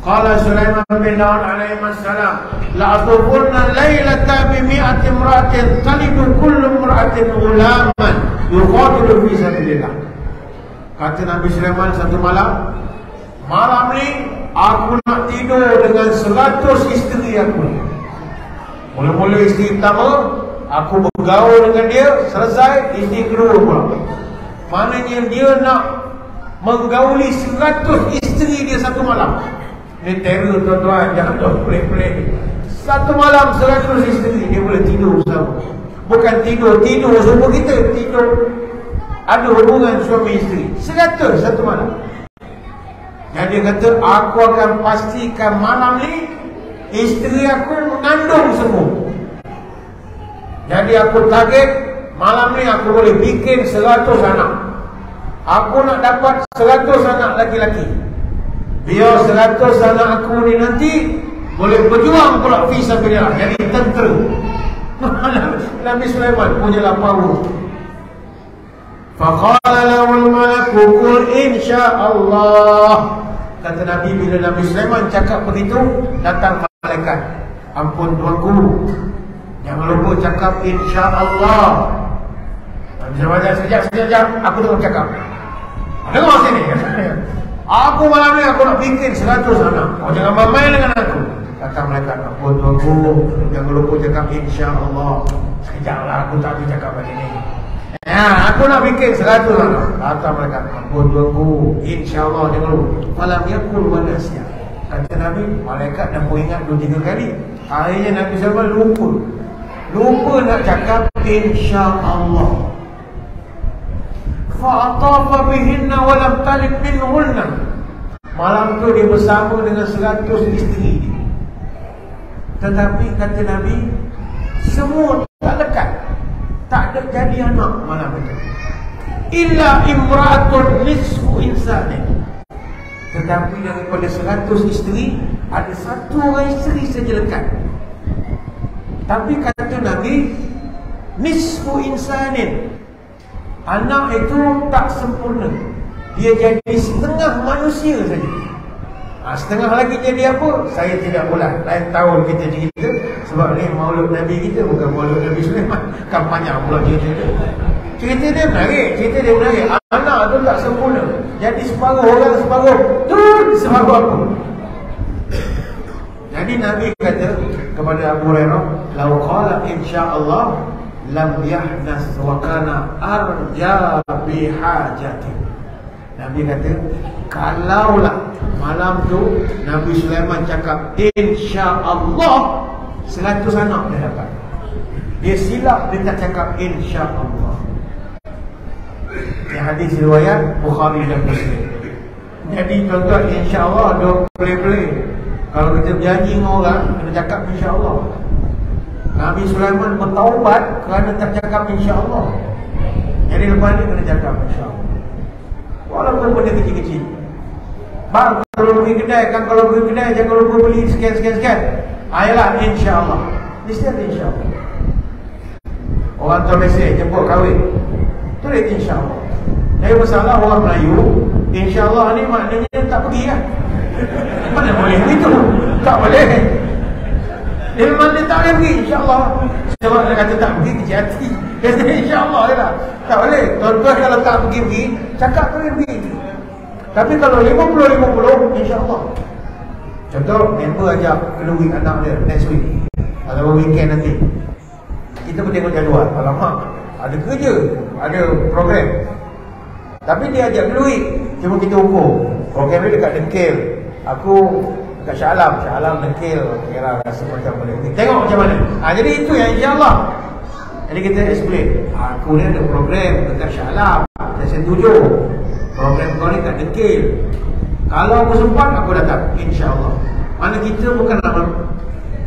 Qala Sulaiman bin Daud alaihi wassalam, la'atufurna laylata bi mi'ati imra'atin talidu kullu imra'atin ghulaman yuqatilu fi sabilillah. Kata Nabi Sulaiman satu malam ni aku nak tidur dengan 100 isteri aku. Mula-mula isteri pertama, aku bergaul dengan dia, selesai, isteri kedua pula. Maknanya dia nak menggauli 100 isteri dia satu malam. Ini terror tuan-tuan, jangan pelik-pelik. Satu malam 100 isteri dia boleh tidur bersama. Bukan tidur semua kita tidur, ada hubungan suami isteri 100 satu malam. Jadi dia kata, aku akan pastikan malam ni isteri aku mengandung semua. Jadi aku target malam ni aku boleh bikin 100 anak. Aku nak dapat 100 anak laki-laki. Biar 100 anak aku ni nanti boleh berjuang pula fi sabilillah, jadi tentera. Nabi Sulaiman punyalah power. Faqala lahul malaku qul insyaallah. Kata Nabi, bila Nabi Sulaiman cakap begitu, datang malaikat. Ampun tuanku, jangan lupa cakap insya-Allah. Nabi Sulaiman sekejap, aku tengok cakap. Dengar sini. Aku malam ni aku nak bikin 100 anak. Kau jangan main dengan aku. Kata malaikat, ampun tuanku, jangan lupa cakap insya-Allah. Sekejaplah, aku tak boleh cakap begini. Ya, aku nak bikin 100 anak. Kata malaikat, ampun tuanku, insya-Allah jangan lupa. Falam yakul wa nasiya. Kata Nabi, malaikat dah peringat 2-3 kali. Akhirnya Nabi SAW lupa nak cakap insya-Allah. Fa'atafa bihinna wa lam talib minhunna. Malam tu dia bersama dengan 100 isteri dia. Tetapi kata Nabi, semua tak lekat, tak ada jadi anak malam itu. Illa imra'atun nisfu insanin. Tetapi daripada 100 isteri, ada 1 orang isteri saja lekat. Tapi kata Nabi, nisfu insanin, anak itu tak sempurna. Dia jadi setengah manusia saja. Setengah lagi jadi apa? Saya tidak bulan. Lain tahun kita cerita. Sebab ni maulud Nabi kita bukan maulud Nabi Sulaiman. Kan panjang pula cerita dia. Cerita dia menarik. Anak tu tak sempurna. Jadi separuh orang, separuh aku. Jadi Nabi kata kepada Abu Hurairah, "Lau qala insya-Allah lam yahnas wa kana arja bihajati." Nabi kata, kalaulah malam tu Nabi Sulaiman cakap insya-Allah, 100 anak dia dapat. Dia silap, dia tak cakap insya-Allah. Ini hadis riwayat Bukhari dan Muslim. Jadi tuan-tuan, insya-Allah dia boleh. Kalau kita berjanji dengan orang, kena cakap insya-Allah. Nabi Sulaiman bertaubat kerana tak cakap insya-Allah. Jadi lepas ni kena cakap insya-Allah. Walaupun benda kecil-kecil. Bang, kalau pergi kedai, jangan lupa beli sekian. Ayolah insya-Allah. Mesti ada insya-Allah. Orang tu mesej jemput kahwin, tulis insya-Allah. Jadi masalah orang Melayu, insya-Allah ni maknanya tak pergi kan? Mana boleh begitu? Tak boleh. Dia memang dia tak boleh pergi, insya-Allah. Sebab dia kata tak pergi, kecil hati. Dia kata insya-Allah je lah. Tak boleh. Tuan-tuan kalau tak pergi, cakap boleh pergi. Tapi kalau 50-50, insya-Allah. Contoh, member ajak kenduri anak dia next week atau weekend nanti. Kita pun tengok jadual. Alamak, ada kerja, ada program. Tapi dia ajak kenduri. Cuma kita ukur. Program dia dekat Dengkil. Aku dekat Shah Alam Dengkil. Kira rasa macam boleh. Tengok macam mana. Jadi itu yang insya-Allah. Jadi kita explain, aku ni ada program dekat Shah Alam, saya setuju. Program kau ni kat Dengkil. Kalau aku sempat, aku datang, insya-Allah. Mana kita bukan nak,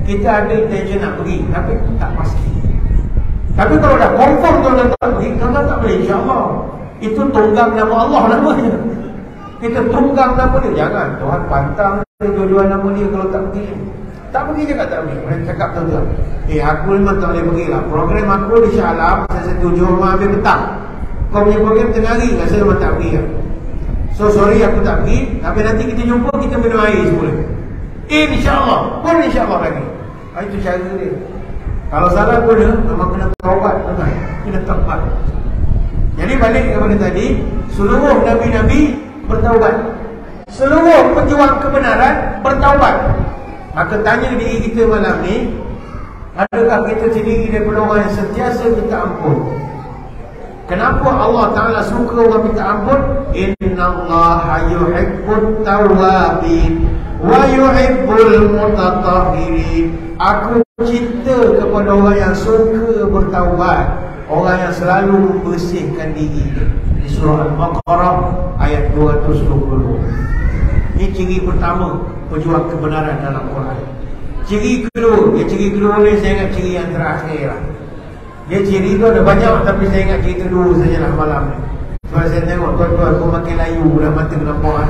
kita ada intention nak pergi, tapi tak pasti. Tapi kalau dah confirm tuan tak pergi, tuan tak boleh, insya-Allah. Itu tunggang nama Allah namanya. Kita tunggang nama dia. Jangan Tuhan pantang dua-dua nama dia kalau tak pergi. Tak pergi je tak pergi. Mereka cakap tuan-tuan, aku memang tak boleh pergi lah. Program aku di Shah Alam, saya setuju rumah habis petang. Kau punya program tengah hari, saya memang tak pergi lah. So sorry aku tak pergi. Tapi nanti kita jumpa, kita minum air semula. InsyaAllah. Pun insyaAllah lagi. Itu cara dia. Kalau salah pun memang kena taubat. Kena taubat. Jadi balik kepada tadi, seluruh Nabi-Nabi bertaubat. Seluruh pejuang kebenaran bertaubat. Maka tanya diri kita malam ni, adakah kita sendiri daripada orang yang sentiasa minta ampun? Kenapa Allah Ta'ala suka orang minta ampun? Innallaha yuhibbut tawwabin wa yuhibbul mutatahhirin. Aku cinta kepada orang yang suka bertaubat, orang yang selalu membersihkan diri. Di surah Al-Baqarah ayat 220. Ini ciri pertama pejuang kebenaran dalam Quran. Ciri kedua ni saya ingat ciri yang terakhir lah. Dia ciri tu ada banyak, tapi saya ingat ciri kedua sajalah malam ni. Sebab saya tengok tuan-tuan pun makin layu dah, mata nampak kan.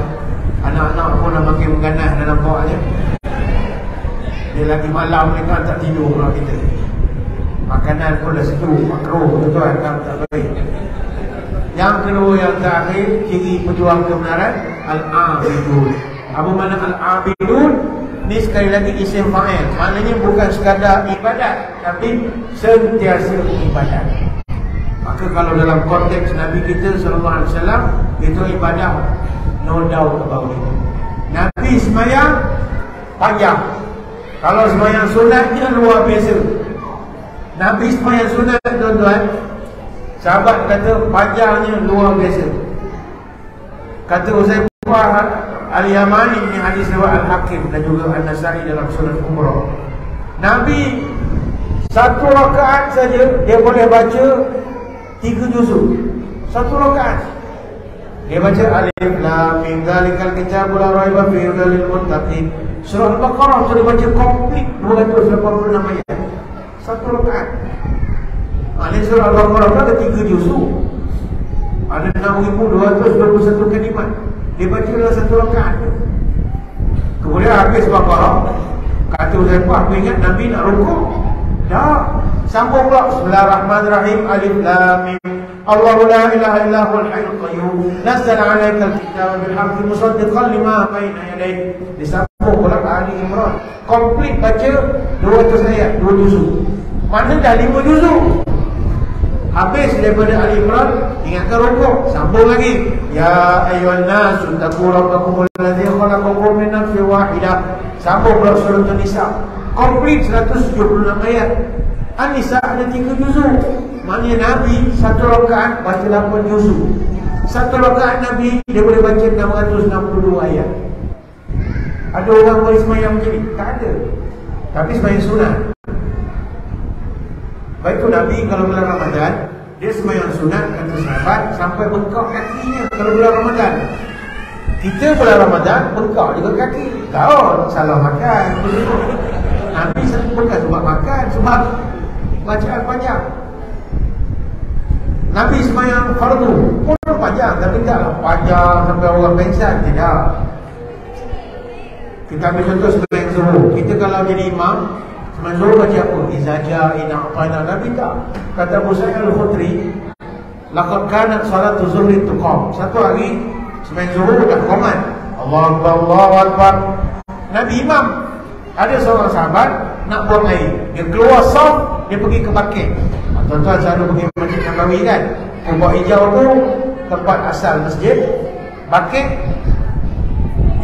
Anak-anak pun dah makin mengganas dah nampaknya. Dia lagi malam ni kan tak tidur pula kita. Makanan pun dah sejuk, makro tuan-tuan kan tak baik. Yang kedua yang terakhir, ciri pejuang kebenaran, al-abidun. Apa makna al-abidun? Ni sekali lagi isim fa'il. Maknanya bukan sekadar ibadat, tapi sentiasa ibadat. Maka kalau dalam konteks Nabi kita sallallahu alaihi wasallam, itu ibadah, no doubt about it. Nabi semayang panjang. Kalau semayang sunatnya luar biasa. Nabi semayang sunat, tuan-tuan, sahabat kata panjangnya luar biasa. Kata Uzaifah Al-Yamani, ini hadis riwayat Al-Hakim dan juga An-Nasai dalam Sunan Kubra. Nabi satu rakaat saja dia boleh baca 3 juzuk. Satu rakaat dia baca Alif Lam Mim Dzalikal Kitabul La Raiba Fihi Hudal lil Muttaqin. Surah Al-Baqarah tu dia baca komplit 286 ayat. Satu rakaat. Surah Al-Baqarah tu ada 3 juzuk. Ada 6,221 kalimat. Dia baca dalam satu rakaat. Kemudian habis Baqarah, kata Uzaifah, aku ingat Nabi nak rukuk. Dah, sambung pula Bismillahirrahmanirrahim. Alif Lam Mim. Allahu la ilaha illa huwal hayyul qayyum. Nazzala 'alaikal kitaba bil haqqi musaddiqan lima baina yadayhi. Disambung pula Ali Imran. Komplit baca 200 ayat, 2 juzuk. Mana dah 5 juzuk. Habis daripada Ali Imran, ingatkan rukuk, sambung lagi. Ya ayyuhan nasu taqu rabbakumul ladzi khalaqakum min nafsin wahidah. Sambung pula surah An-Nisa. Komplit 176 ayat. An-Nisa ada 3 juzuk. Maknanya Nabi satu rakaat baca 8 juzuk. Satu rakaat Nabi dia boleh baca 662 ayat. Ada orang boleh semayang macam ni? Tak ada. Tapi semayang sunat. Baik tu Nabi kalau bulan Ramadan, dia semayang sunat, kata sahabat, sampai bengkak kakinya kalau bulan Ramadan. Kita bulan Ramadan bengkak juga kaki. Tahu salah makan. Nabi bukan sebab makan, sebab bacaan panjang. Nabi semayang fardu pun panjang, tapi taklah panjang sampai orang pengsan, tidak. Kita ambil contoh semayang zuhur. Kita kalau jadi imam, semayang zuhur baca apa? Izaja, ina'tana. Nabi tak. Kata Abu Sa'id Al-Khudri, laqad kanat salatu zuhri tuqam. Satu hari semayang zuhur dah qomat, Allahu Akbar, Allahu Akbar. Nabi imam, ada seorang sahabat nak buang air. Dia keluar saf, dia pergi ke bucket. Tuan-tuan selalu pergi Masjid Nabawi kan, kubah hijau tu tempat asal masjid. Bucket,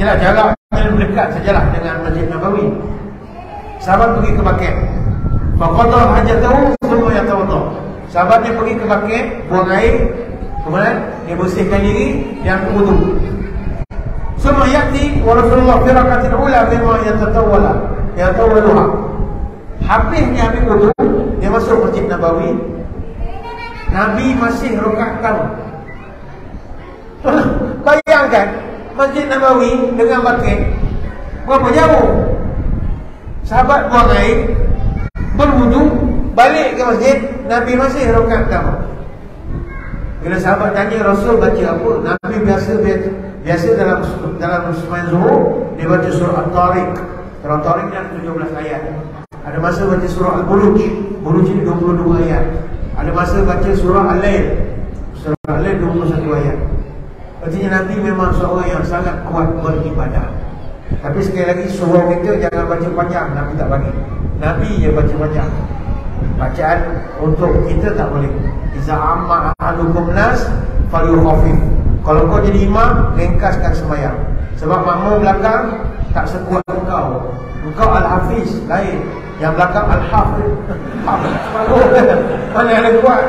jelah jaraknya dekat sajalah dengan Masjid Nabawi. Sahabat pergi ke bucket, faqadha hajatahu thumma yatawadda. Sahabat dia pergi ke bucket, buang air, kemudian dia bersihkan diri, dia ambil wudu. Summa yati wa Rasulullah fi rakatil ula bima yatawwaluha. Habis dia ambil wudu, dia masuk Masjid Nabawi. Nabi masih rakaat pertama. Bayangkan Masjid Nabawi dengan bucket berapa jauh? Sahabat buang air, berwudu, balik ke masjid, Nabi masih rakaat pertama. Bila sahabat tanya Rasul baca apa, Nabi biasa dalam sembahyang zuhur dia baca surah At-Tariq. Surah At-Tariq ada 17 ayat. Ada masa baca surah Al-Buruj, Buruj ini 22 ayat. Ada masa baca surah Al-Lail, surah Al-Lail 21 ayat. Artinya Nabi memang seorang yang sangat kuat beribadah. Tapi sekali lagi suruh kita jangan baca panjang, Nabi tak bagi. Nabi je baca panjang. Bacaan untuk kita tak boleh. Iza amma ahadukum nas falyukhafif. Kalau kau jadi imam, ringkaskan sembahyang. Sebab makmum belakang tak sekuat engkau. Engkau Al-Hafiz, lain. Yang belakang Al-Hafiz. Mana ada kuat?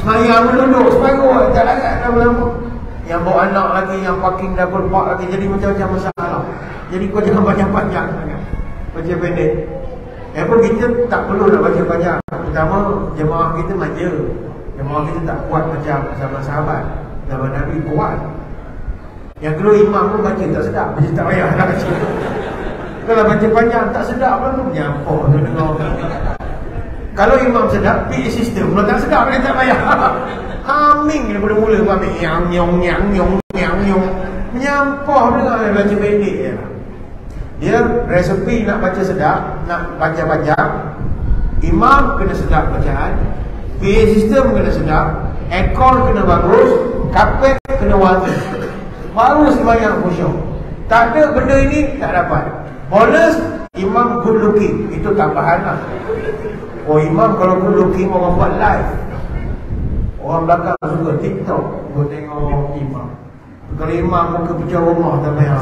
Sembahyang menunduk, separuh, tak larat lama-lama. Yang bawa anak lagi, yang parking double park lagi, jadi macam-macam masalah. Jadi kau jangan panjang-panjang sangat, baca pendek. Pun kita tak perlu nak baca panjang. Pertama, jemaah kita manja. Jemaah kita tak kuat macam zaman sahabat. Zaman Nabi kuat. Yang kedua, imam pun baca tak sedap. Baca tak payah nak baca. Kalau baca panjang tak sedap pun tu menyampuk tu dengar. Kalau imam sedap, PA system. Kalau tak sedap, dia tak payah. Haming daripada mula pun ambil yang menyampah dengar baca pendek je. Dia resepi nak baca sedap, nak baca panjang. Imam kena sedap bacaan, PA system kena sedap, aircon kena bagus, kapet kena wangi. Baru sembahyang khusyuk. Tak ada benda ini, tak dapat. Bonus, imam good looking. Itu tambahan lah. Oh, imam kalau good looking, orang buat live. Orang belakang suka TikTok, buat tengok imam. Kalau imam muka pecah rumah, tak payah.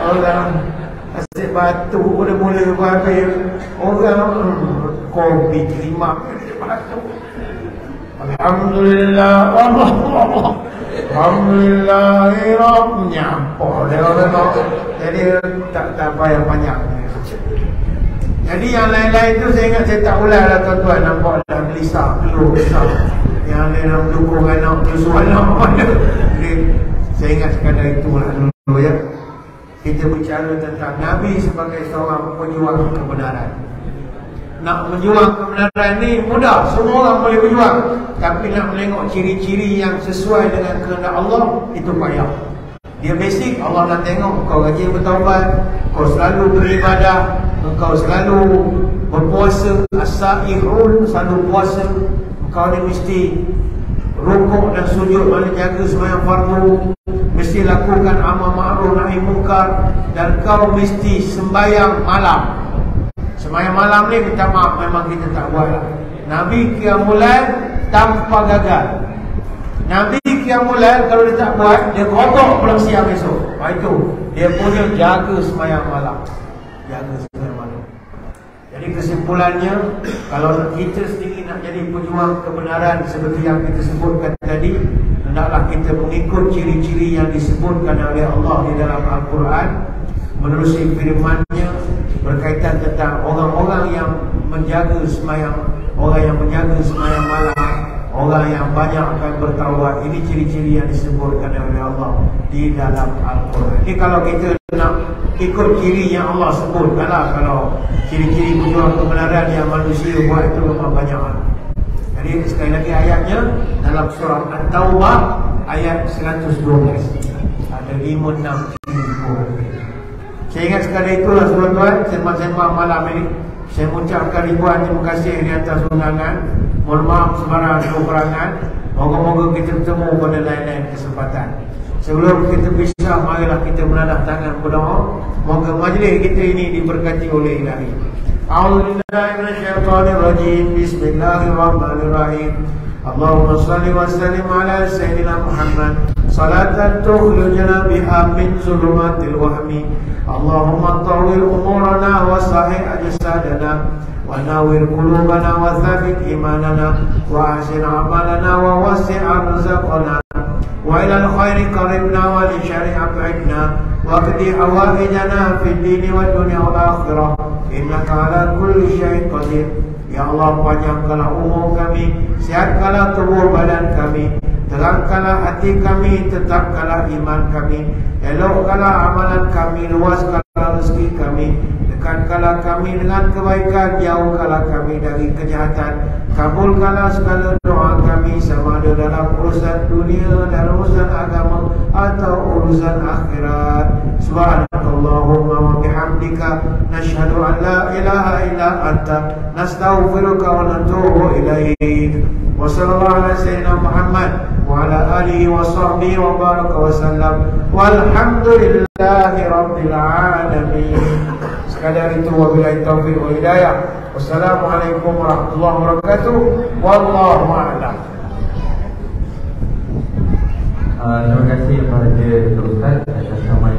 Orang asyik batu, mula-mula batu. Orang kopi terima batu. Alhamdulillah, Allah. Alhamdulillahirrahmanirrahim. Apa dia orang. Jadi tak payah banyak. Jadi yang lain-lain tu saya ingat saya tak ulang lah tuan-tuan. Nampak dah gelisah, keluh besar. Yang lain nak mendukung anak, menyusul anak. Jadi saya ingat sekadar itulah dulu ya. Kita bicara tentang Nabi sebagai seorang pejuang kebenaran. Nak berjuang kebenaran ni mudah, semua orang boleh berjuang. Tapi nak menengok ciri-ciri yang sesuai dengan kehendak Allah, itu payah. Dia basic, Allah nak tengok kau rajin bertaubat, kau selalu beribadah, kau selalu berpuasa, as-sa'ihun, selalu puasa, kau ni mesti rukuk dan sujud, mana jaga sembahyang fardu, mesti lakukan amal ma'ruf nahi munkar, dan kau mesti sembahyang malam. Sembahyang malam ni minta maaf memang kita tak buat lah. Nabi qiyamul lail tanpa gagal. Nabi qiyamul lail kalau dia tak buat, dia kotor pulang siang esok. Itu dia punya jaga sembahyang malam. Jaga sembahyang malam. Jadi kesimpulannya, kalau kita sendiri nak jadi pejuang kebenaran seperti yang kita sebutkan tadi, hendaklah kita mengikut ciri-ciri yang disebutkan oleh Allah di dalam Al-Quran, menerusi firman-Nya berkaitan tentang orang-orang yang menjaga sembahyang, orang yang menjaga sembahyang malam, orang yang banyak akan bertaubat. Ini ciri-ciri yang disebutkan oleh Allah di dalam Al-Quran. Ini kalau kita nak ikut ciri yang Allah sebutkanlah. Kalau ciri-ciri pejuang kebenaran yang manusia buat itu memang banyak. Jadi sekali lagi ayatnya dalam surah At-Taubah ayat 112. Ada 5, 6, 7. Saya ingat sekali itulah tuan-tuan, sembang-sembang malam ini. Saya mengucapkan ribuan terima kasih di atas undangan. Mohon maaf sebarang kekurangan. Moga-moga kita bertemu pada lain-lain kesempatan. Sebelum kita pisah, marilah kita menadah tangan berdoa. Moga majlis kita ini diberkati oleh Ilahi. A'udzubillahi minasyaitonirrajim. Bismillahirrahmanirrahim. Allahumma salli wa sallim ala sayyidina Muhammad salatan tukhrijuna biha min zulumatil wahmi. Allahumma tawwil umurana wa sahih ajsadana wa nawwir qulubana wa thabbit imanana wa ahsin amalana wa wasi' arzaqana wa ilal khairi qaribna wa li syarri ab'idna wa qdi hawaijana fid dini wa dunya wal akhirah innaka ala kulli syai'in qadir. Ya Allah, panjangkanlah umur kami, sihatkanlah tubuh badan kami, terangkanlah hati kami, tetapkanlah iman kami, elokkanlah amalan kami, luaskanlah rezeki kami, dekatkanlah kami dengan kebaikan, jauhkanlah kami dari kejahatan, kabulkanlah segala doa kami, sama ada dalam urusan dunia dan urusan agama atau urusan akhirat. Subhanakallahumma wa bihamdika nashhadu an la ilaha illa anta nastaghfiruka wa natubu ilaik. Wa sallallahu ala sayyidina Muhammad wa ala alihi wa sahbihi wa baraka wa sallam. Walhamdulillahi rabbil alamin. Sekadar itu, wabillahi taufiq wa hidayah. Wassalamualaikum warahmatullahi wabarakatuh. Wallahu a'lam. Terima kasih kepada Ustaz atas sama